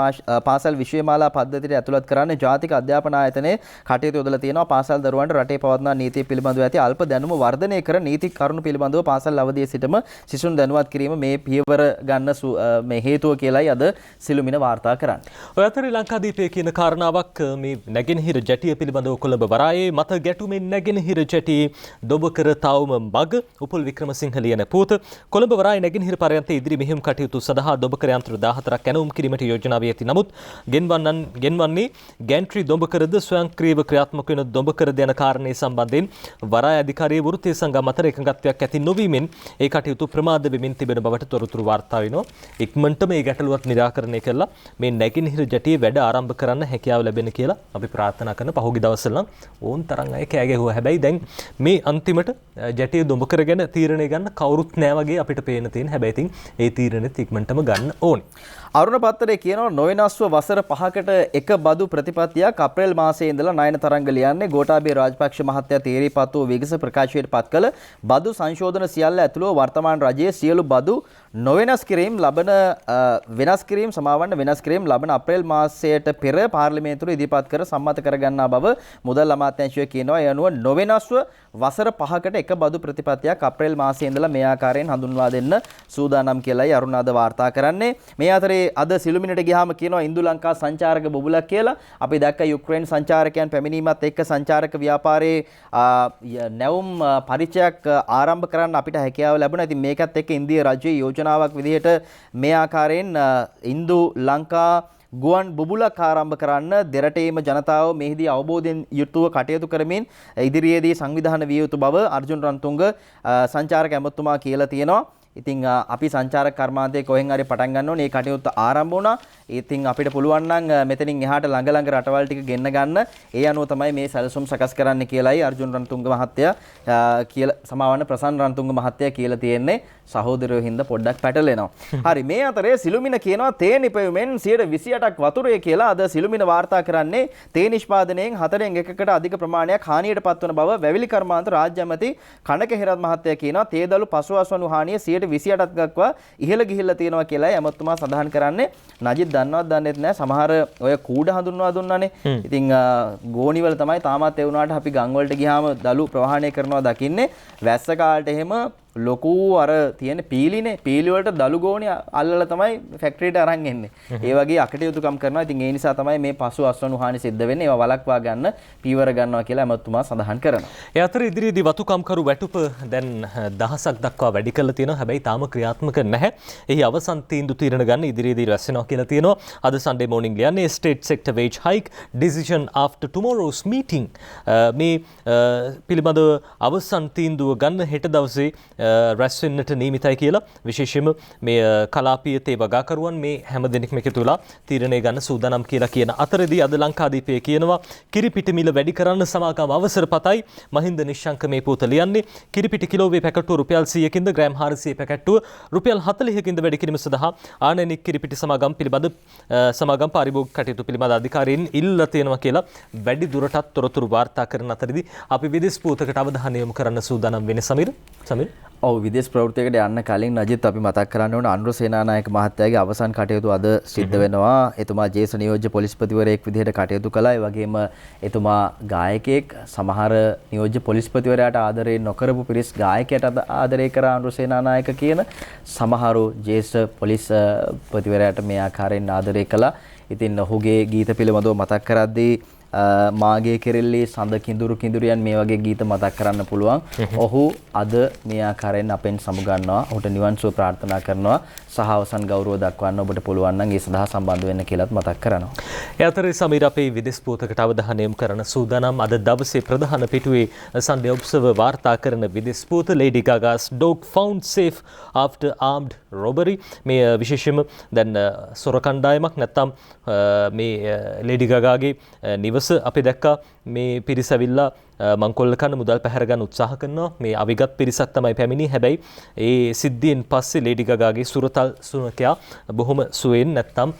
පාසල් විෂයමාලා පද්ධතියට ඇතුළත් කරන්නේ ජාතික අධ්‍යාපන ආයතනයේ කටයුතු යොදලා තියෙනවා. පාසල් දරුවන්ට රටේ පවත්නා නීතිය පිළිබඳව ඇති අල්ප දැනුම වර්ධනය කර නීති කරුණු පිළිබඳව පාසල් අවධියේ සිටම සිසුන් දැනුවත් කිරීම මේ පියවර ගන්න මේ හේතුව කියලායි අද සිළුමිණ වාර්තා කරන්නේ. ඔය අතරේ ලංකාදීපයේ කියන කාරණාවක් මේ නැගෙනහිර ජැටිය පිළිබඳව කොළඹ වරායේ මත ගැටුමෙන් නැගෙනහිර ජැටියේ දොබකර තවම මග උපුල් වික්‍රමසිංහ ලියන පුවත කොළඹ වරායේ නැගෙනහිර පර්යන්තයේ ඉදිරි මෙහෙයුම් කටයුතු සඳහා දොබකර යන්ත්‍ර 14ක් ඇනවුම් කිරීමට යෝජනා වී ඇති. නමුත් ගෙන්වන්නේ ගෑන්ට්‍රි දොඹකරද ස්වයංක්‍රීයව ක්‍රියාත්මක වෙන දොඹකරද යන කාරණේ සම්බන්ධයෙන් වරාය අධිකාරියේ වෘත්තීය සංගම් අතර එකඟත්වයක් ඇති නොවීමෙන් ඒ කටයුතු ප්‍රමාද වෙමින් තිබෙන බවට තොරතුරු වාර්තා වෙනවා. ඉක්මනට මේ ගැටලුවත් निराකරණය කළා මේ නැගෙනහිර ජැටියේ වැඩ ආරම්භ කරන්න හැකියාව ලැබෙන කියලා අපි ප්‍රාර්ථනා කරන පහුගිය දවස්වල නම් ඕන් තරම් අය කෑ ගැහුවා. හැබැයි දැන් මේ අන්තිමට ජැටිය දොඹකර ගැන තීරණය ගන්න කවුරුත් නෑ වගේ අපිට පේන තියෙන. හැබැයි ඉතින් ඒ තීරණෙත් ඉක්මනටම ගන්න ඕනේ. අරුණ පත්තරේ කියනවා නොවෙනස්ව වසර 5කට එක බදු ප්‍රතිපත්තියක් අප්‍රේල් මාසයේ ඉඳලා නයන තරංග ලියන්නේ. ගෝඨාභය රාජපක්ෂ මහත්තයා තීරීපත් වූ විගස ප්‍රකාශයට පත් කළ බදු සංශෝධන සියල්ල ඇතුළුව වර්තමාන රජයේ සියලු බදු නොවෙනස් කිරීම ලබන වෙනස් කිරීම සමාවන්න වෙනස් කිරීම ලබන අප්‍රේල් මාසයට පෙර පාර්ලිමේන්තුවේ ඉදිරිපත් කර සම්මත කරගන්නා බව මුදල් අමාත්‍යාංශය කියනවා. ඒ අනුව නොවෙනස්ව වසර 5කට එක බදු ප්‍රතිපත්තියක් අප්‍රේල් මාසයේ ඉඳලා මේ ආකාරයෙන් හඳුන්වා දෙන්න සූදානම් කියලායි අරුණ අද වාර්තා කරන්නේ. මේ අතරේ අද සිළුමිණට ගියාම කියනවා ඉන්දු ලංකා සංචාරක බබුලක් කියලා. අපි දැක්ක යුක්‍රේන සංචාරකයන් පැමිණීමත් එක්ක සංචාරක ව්‍යාපාරයේ නැවුම් පරිචයක් ආරම්භ කරන්න අපිට හැකියාව ලැබුණා. ඉතින් මේකත් එක්ක ඉන්දියා රජයේ යෝජනාවක් විදිහට මේ ආකාරයෙන් ඉන්දු ලංකා ගුවන් බුබුලක් ආරම්භ කරන්න දෙරටේම ජනතාව මෙහිදී අවබෝධයෙන් යුතුව කටයුතු කරමින් ඉදිරියේදී සංවිධානය විය යුතු බව අර්ජුන් රන්තුංග සංචාරක ඇමතුමා කියලා තියෙනවා. ඉතින් අපි සංචාරක කර්මාන්තයේ කොහෙන් හරි පටන් ගන්න ඕනේ. මේ කටයුත්ත ආරම්භ වුණා. ඉතින් අපිට පුළුවන් නම් මෙතනින් එහාට ළඟ රටවල් ටික ගෙන්න ගන්න. ඒ අනුව තමයි මේ සැලසුම් සකස් කරන්න කියලායි අර්ජුන් රන්තුංග මහත්තයා කියලා සමාවන්න ප්‍රසන්න රන්තුංග මහත්තයා කියලා තියෙන්නේ. සහෝදරයෝ හින්දා පොඩ්ඩක් පැටලෙනවා. හරි මේ අතරේ සිළුමිණ කියනවා තේ නිපැයුමෙන් 28%ක් වතුරේ කියලා අද සිළුමිණ වාර්තා කරන්නේ තේ නිෂ්පාදනයෙන් 4න් 1කට අධික ප්‍රමාණයක් හානියට පත්වන බව වැවිලි කර්මාන්ත රාජ්‍ය ඇමති කනක හේරත් මහත්තයා කියනවා. තේදළු පසුවස්වනු හානිය 28%ක් දක්වා ඉහළ ගිහිල්ලා තියෙනවා කියලායි ඇමතුමා සඳහන් කරන්නේ. නජිත් දන්නවත් දන්නෙත් නැහැ. සමහර ඔය කූඩ හඳුන්වා දුන්නානේ. ඉතින් ගෝනිවල තමයි තාමත් ඒ වුණාට අපි ගම් වලට ගියාම දළු ප්‍රවාහණය කරනවා දකින්නේ. වැස්ස කාලට එහෙම ලොකු අර තියෙන පීලිනේ පීලි වලට දළු ගෝණි අල්ලලා තමයි ෆැක්ටරියට අරන් එන්නේ. ඒ වගේ අකටයුතුකම් කරනවා. ඉතින් ඒ නිසා තමයි මේ පසු අස්වනු හානි සිද්ධ වෙන්නේ. ඒවා වළක්වා ගන්න පීවර ගන්නවා කියලා ඇමතුමා සඳහන් කරනවා. ඒ අතර ඉදිරියේදී වතුකම්කරු වැටුප දැන් දහසක් දක්වා වැඩි කරලා තියෙනවා. හැබැයි තාම ක්‍රියාත්මක නැහැ. එහි අවසන් තීන්දුව తీරන ගන්න ඉදිරියේදී රැස් වෙනවා කියලා තියෙනවා. අද Sunday morning ලියන්නේ state sector wage hike decision after tomorrow's meeting. මේ පිළිබඳව අවසන් තීන්දුව ගන්න හෙට දවසේ රැස් වෙන්නට නියමිතයි කියලා විශේෂයෙන්ම මේ කලාපීය තේ වගාකරුවන් මේ හැම දෙනෙක්ම එකතු වෙලා තීරණය ගන්න සූදානම් කියලා කියන අතරදී අද ලංකාදීපය කියනවා කිරිපිටි මිල වැඩි කරන්න සමාගම් අවසර පතයි. මහින්ද නිශ්ශංක මේ පොත ලියන්නේ කිරිපිටි කිලෝවේ පැකට්ටුව රුපියල් 100කින්ද ග්‍රෑම් 400 පැකට්ටුව රුපියල් 40කින්ද වැඩි කිරීම සඳහා ආනයනික කිරිපිටි සමාගම් පිළිබඳ සමාගම් පාරිභෝගික කටයුතු පිළිබඳ අධිකාරීන් ඉල්ලලා තියෙනවා කියලා වැඩි දුරටත් තොරතුරු වාර්තා කරන අතරදී අපි විදේශ පොතකට අවධානය යොමු කරන්න සූදානම් වෙන්නේ සමීර. ඔව් විදේශ ප්‍රවෘත්තියකට යන්න කලින් නජිත් අපි මතක් කරන්න ඕන අනුර සේනානායක මහත්තයාගේ අවසන් කටයුතු අද සිද්ධ වෙනවා. එතුමා ජේෂ්ඨ නියෝජ්‍ය පොලිස්පතිවරයෙක් විදිහට කටයුතු කළා. ඒ වගේම එතුමා ගායකයෙක්. සමහර නියෝජ්‍ය පොලිස්පතිවරයාට ආදරේ නොකරපු පිරිස් ගායකයට ආදරේ කර අනුර සේනානායක කියන සමහරු ජේෂ්ඨ පොලිස්පතිවරයාට මේ ආකාරයෙන් ආදරේ කළා. ඉතින් ඔහුගේ ගීත පිළිබඳව මතක් කරද්දී මාගේ කෙරෙල්ලේ සඳ කිඳුරු කිඳුරියන් මේ වගේ ගීත මතක් කරන්න පුළුවන්. ඔහු අද මේ ආකාරයෙන් අපෙන් සමුගන්නවා. ඔහුට නිවන් සුව ප්‍රාර්ථනා කරනවා. සහ අවසන් ගෞරව දක්වන්න ඔබට පුළුවන් නම් ඒ සඳහා සම්බන්ධ වෙන්න කියලාත් මතක් කරනවා. ඒ අතරේ සමීර අපේ විදේශ පොතකට අවධානය යොමු කරන සූදානම් අද දවසේ ප්‍රධාන පිටුවේ Sunday Observer වාර්තා කරන විදේශ පොත Lady Gaga's dog found safe after armed robbery. මේ විශේෂයෙන්ම දැන් සොර කණ්ඩායමක් නැත්තම් මේ Lady Gagaගේ නිවස අපි දැක්කා මේ පිරිස ඇවිල්ලා මංකොල්ල කන්න මුදල් පැහැර ගන්න උත්සාහ කරනවා. මේ අවිගත් පිරිසක් තමයි පැමිණි. හැබැයි ඒ සිද්ධියෙන් පස්සේ ලේඩි ගගාගේ සුරතල් සුනකයා බොහොම සුවෙන් නැත්තම්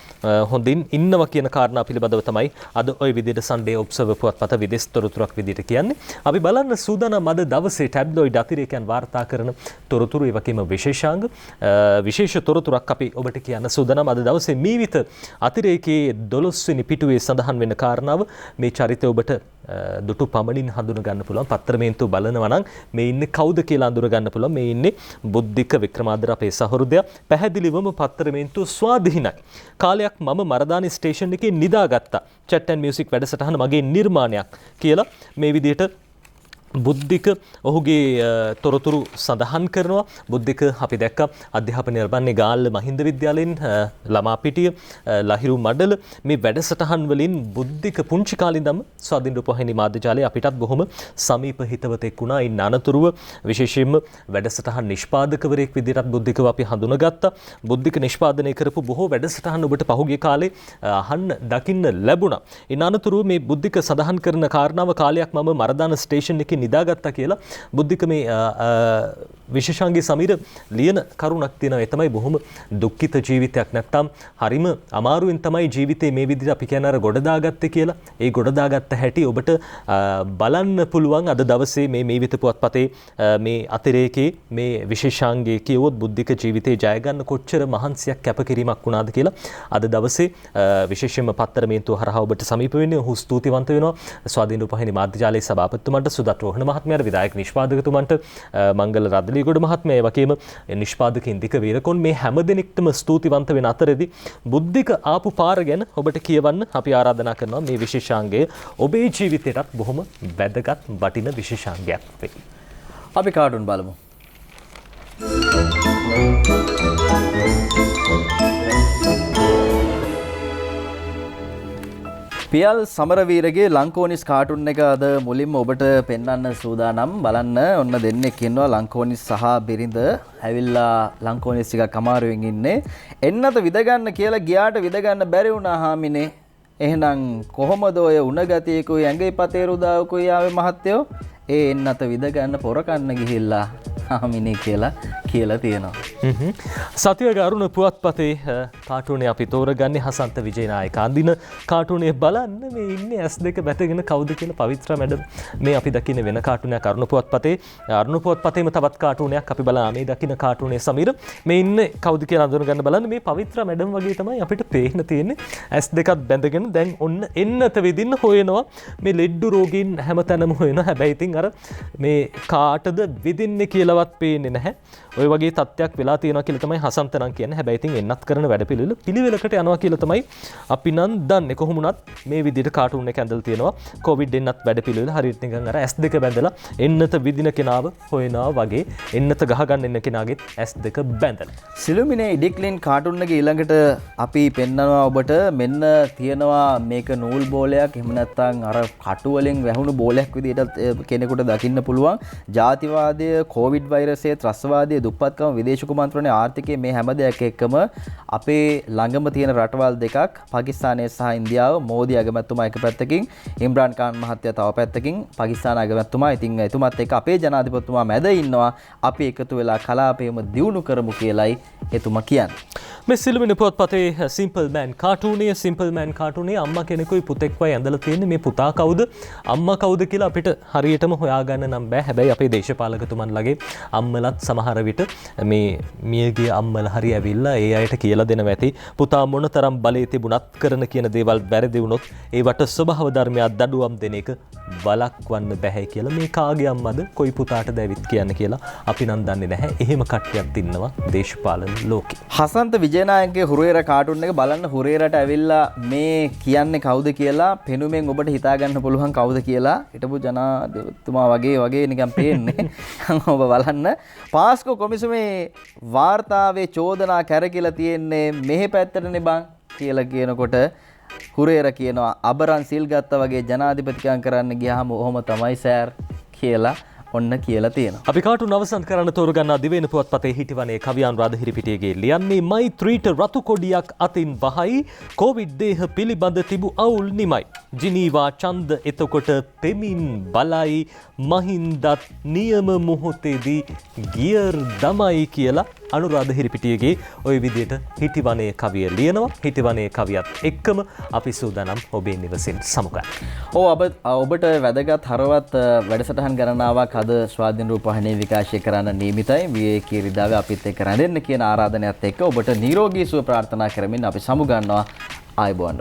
හොඳින් ඉන්නවා කියන කාරණා පිළිබඳව තමයි අද ওই විදිහට Sunday Observer පුවත්පත විදේශ තොරතුරක් විදිහට කියන්නේ. අපි බලන්න සූදානම් අද දවසේ ටැබ්ලොයිඩ් අතිරේකයන් වාර්තා කරන තොරතුරු ඒ වගේම විශේෂාංග විශේෂ තොරතුරක් අපි ඔබට කියන්න සූදානම් අද දවසේ මීවිත අතිරේකයේ 12 වෙනි පිටුවේ සඳහන් වෙන කාරණාව මේ චරිතය ඔබට දුටු පමණින් හඳුන ගන්න පුළුවන්. පත්‍රමේන්තුව බලනවා නම් මේ ඉන්නේ කවුද කියලා අඳුර ගන්න පුළුවන්. මේ ඉන්නේ බුද්ධික වික්‍රමාදිත්‍ය අපේ සහෘදයා. පැහැදිලිවම පත්‍රමේන්තුව ස්වාධීනයි. කාලයක් මම මරදානි ස්ටේෂන් එකේ නිදාගත්තා. chat and music වැඩසටහන මගේ නිර්මාණයක් කියලා මේ විදිහට බුද්ධික ඔහුගේ තොරතුරු සඳහන් කරනවා. බුද්ධික අපි දැක්ක අධ්‍යාපන නිර්මාණයේ ගාල්ල මහින්ද විද්‍යාලයෙන් ළමාපිටිය ලහිරු මඩල මේ වැඩසටහන් වලින් බුද්ධික පුංචි කාලේ ඉඳන්ම ස්වාධීන රූපවාහිනී මාධ්‍ය ජාලයේ අපිටත් බොහොම සමීප හිතවතෙක් වුණා. ඉන් අනතුරුව විශේෂයෙන්ම වැඩසටහන් නිෂ්පාදකවරයෙක් විදිහට බුද්ධිකව අපි හඳුනාගත්තා. බුද්ධික නිෂ්පාදනය කරපු බොහෝ වැඩසටහන් ඔබට පහුගිය කාලේ අහන්න දකින්න ලැබුණා. ඉන් අනතුරුව මේ බුද්ධික සඳහන් කරන කාරණාව කාලයක් මම මරදාන ස්ටේෂන් එකේ නිදාගත්තා කියලා බුද්ධික මේ විශේෂාංගී සමීර ලියන කරුණක් තියෙනවා. ඒ තමයි බොහොම දුක්ඛිත ජීවිතයක් නැත්තම් හරිම අමාරුවෙන් තමයි ජීවිතේ මේ විදිහට අපි කියන අර ගොඩ දාගත්තේ කියලා. ඒ ගොඩ දාගත්ත හැටි ඔබට බලන්න පුළුවන් අද දවසේ මේ විත පුවත්පතේ මේ අතිරේකේ මේ විශේෂාංගයේ කියවොත් බුද්ධික ජීවිතේ ජය ගන්න කොච්චර මහන්සියක් කැපකිරීමක් වුණාද කියලා අද දවසේ විශේෂයෙන්ම පත්තර මේන්තුව හරහා ඔබට සමීප වෙන්නේ. ඔහු ස්තුතිවන්ත වෙනවා ස්වාධීන රූපවාහිනී මාධ්‍ය ජාලයේ සභාපතිතුමන්ට, සුදත් රෝහණ මහත්මයාට, විධායක නිෂ්පාදකතුමන්ට, මංගල රදලියගොඩ මහත්මයා, ඒ වගේම නිෂ්පාදක ඉන්දික වීරකොන් මේ හැම දෙනෙක්ටම ස්තුතිවන්ත වෙන අතරේදී බුද්ධික ආපු පාර ගැන ඔබට කියවන්න අපි ආරාධනා කරනවා. මේ විශේෂාංගය ඔබේ ජීවිතයටත් බොහොම වැදගත් වටින විශේෂාංගයක් වෙයි. අපි කාටුන් බලමු. පියල් සමරවීරගේ ලංකෝනිස් කාටුන් එක අද මුලින්ම ඔබට පෙන්වන්න සූදානම්. බලන්න ඔන්න දෙන්නෙක් ඉන්නවා ලංකෝනිස් සහ බිරිඳ ඇවිල්ලා ලංකෝනිස් ටිකක් අමාරුවෙන් ඉන්නේ. එන්නත විදගන්න කියලා ගියාට විදගන්න බැරි වුණා හාමිනේ. එහෙනම් කොහොමද ඔය උණ ගතියකුයි ඇඟේ පතේ රුදාවකුයි ආවේ මහත්තයෝ? ඒ එන්නත විදගන්න පොරකන්න ගිහිල්ලා හාමිනේ කියලා තියෙනවා. සතිය ගරුණ පුවත්පතේ කාටුනේ අපි තෝරගන්නේ හසන්ත විජේනායක අඳින කාටුනේ. බලන්න මේ ඉන්නේ S2 බැටගෙන කවුද කියලා පවිත්‍ර මැඩම්. මේ අපි දකින්න වෙන කාටුනයක් අරුණ පුවත්පතේ. අරුණ පුවත්පතේම තවත් කාටුනයක් අපි බලලා මේ දකින්න කාටුනේ සමීර. මේ ඉන්නේ කවුද කියලා අඳුනගන්න බලන්න. මේ පවිත්‍ර මැඩම් වගේ තමයි අපිට පේන්න තියෙන්නේ. S2ක් බැඳගෙන දැන් ඔන්න එන්නත විදින්න හොයනවා. මේ ලෙඩ්ඩු රෝගීන් හැමතැනම හොයනවා. හැබැයි ඉතින් අර මේ කාටද විදින්නේ කියලාවත් පේන්නේ නැහැ. ඔය වගේ තත්ත්වයක් වෙලා තියෙනවා කියලා තමයි හසන්ත නම් කියන්නේ. හැබැයි ඉතින් එන්නත් කරන වැඩපිළිවෙල පිළිවෙලකට යනවා කියලා තමයි අපි නම් දන්නේ. කොහොම වුණත් මේ විදිහට කාටුන් එක ඇඳලා තියෙනවා. කොවිඩ් එන්නත් වැඩපිළිවෙල හරියට නිකන් අර S2 බැඳලා එන්නත විදින කෙනාව හොයනවා වගේ එන්නත ගහ ගන්න එන්න කෙනාගේ S2 බැඳලා. සිළුමිනේ ඉඩික්ලින් කාටුන් එකේ ඊළඟට අපි පෙන්නනවා ඔබට මෙන්න තියෙනවා මේක නූල් බෝලයක්. එහෙම නැත්නම් අර කටු වලින් වැහුණු බෝලයක් විදිහට කෙනෙකුට දකින්න පුළුවන්. ජාතිවාදය, කොවිඩ් වෛරසය, ත්‍රස්තවාදය, දුප්පත්කම, විදේශ කුමන්ත්‍රණයේ ආර්ථිකයේ මේ හැම දෙයක් එක්කම අපේ ළඟම තියෙන රටවල් දෙකක් පාකිස්තානය සහ ඉන්දියාව. මෝදි අගමැතිතුමා එක පැත්තකින්, ඉම්රාන් ખાන් මහත්තයා තව පැත්තකින්. පාකිස්තාන අගමැතිතුමා ඉතින් එතුමත් එක්ක අපේ ජනාධිපතිතුමා මැද ඉන්නවා. අපි එකතු වෙලා කලාපයම දියුණු කරමු කියලයි එතුමා කියන්නේ. මේ සිළුමිණි පුවත්පතේ සිම්පල් මෑන් කාටුනේ සිම්පල් මෑන් කාටුනේ අම්මා කෙනෙකුයි පුතෙක්වයි ඇඳලා තියෙන්නේ. මේ පුතා කවුද අම්මා කවුද කියලා අපිට හරියටම හොයාගන්න නම් බෑ. හැබැයි අපේ දේශපාලකතුමන්ලගේ අම්මලත් සමහර විට මේ මියගේ අම්මලා හරි ඇවිල්ලා ඒ අයට කියලා දෙනවා ඇති පුතා මොනතරම් බලයේ තිබුණත් කරන කියන දේවල් වැරදි වුණොත් ඒවට ස්වභාව ධර්මයක් දඩුවම් දෙන එක වළක්වන්න බෑ කියලා. මේ කාගේ අම්මද කොයි පුතාටද ඇවිත් කියන්නේ කියලා අපි නම් දන්නේ නැහැ. එහෙම කට්ටියක් ඉන්නවා දේශපාලන ලෝකේ. හසන්ත විජේනායකගේ හුරේර කාටුන් එක බලන්න. හුරේරට ඇවිල්ලා මේ කියන්නේ කවුද කියලා පෙනුමෙන් ඔබට හිතා ගන්න පුළුවන් කවුද කියලා. හිටපු ජනාධිපතිතුමා වගේ නිකන් පේන්නේ. ඔබ බලන්න පාස්කෝ කොමිසමේ වාර්තාවේ චෝදනා කැරකිලා තියෙන්නේ මෙහෙ පැත්තටනේ බං කියලා කියනකොට හුරේර කියනවා අබරන් සිල් ගත්තා වගේ ජනාධිපතිකම් කරන්න ගියාම ඔහොම තමයි සෑර් කියලා ඔන්න කියලා තියෙනවා. අපි කාටුන් අවසන් කරන්න තෝරගන්නා දිවයින පුවත්පතේ හිටිවනේ කවියාන් රාදහිරිපිටියගේ ලියන්නේ මෛත්‍රීට රතු කොඩියක් අතින් වහයි කොවිඩ් දේහ පිළිබඳ තිබු අවුල් නිමයි. ජිනීවා ඡන්ද එතකොට පෙමින් බලයි මහින්දත් නියම මොහොතේදී ගියර් දමයි කියලා අනුරාධ හිරිපිටියගේ ওই විදිහට හිටිවනේ කවිය ලියනවා. හිටිවනේ කවියත් එක්කම අපි සූදානම් ඔබේ නිවසින් සමුගන්න. ඔබට වැදගත් හරවත් වැඩසටහන් ගණනාවක් අද ස්වාධීන රූපවාහිනිය විකාශය කරන්න නියමිතයි. මේ කීරිදාවේ අපිත් එක්ක රැඳෙන්න කියන ආරාධනයත් එක්ක ඔබට නිරෝගී සුව ප්‍රාර්ථනා කරමින් අපි සමුගන්නවා. ආයුබෝවන්.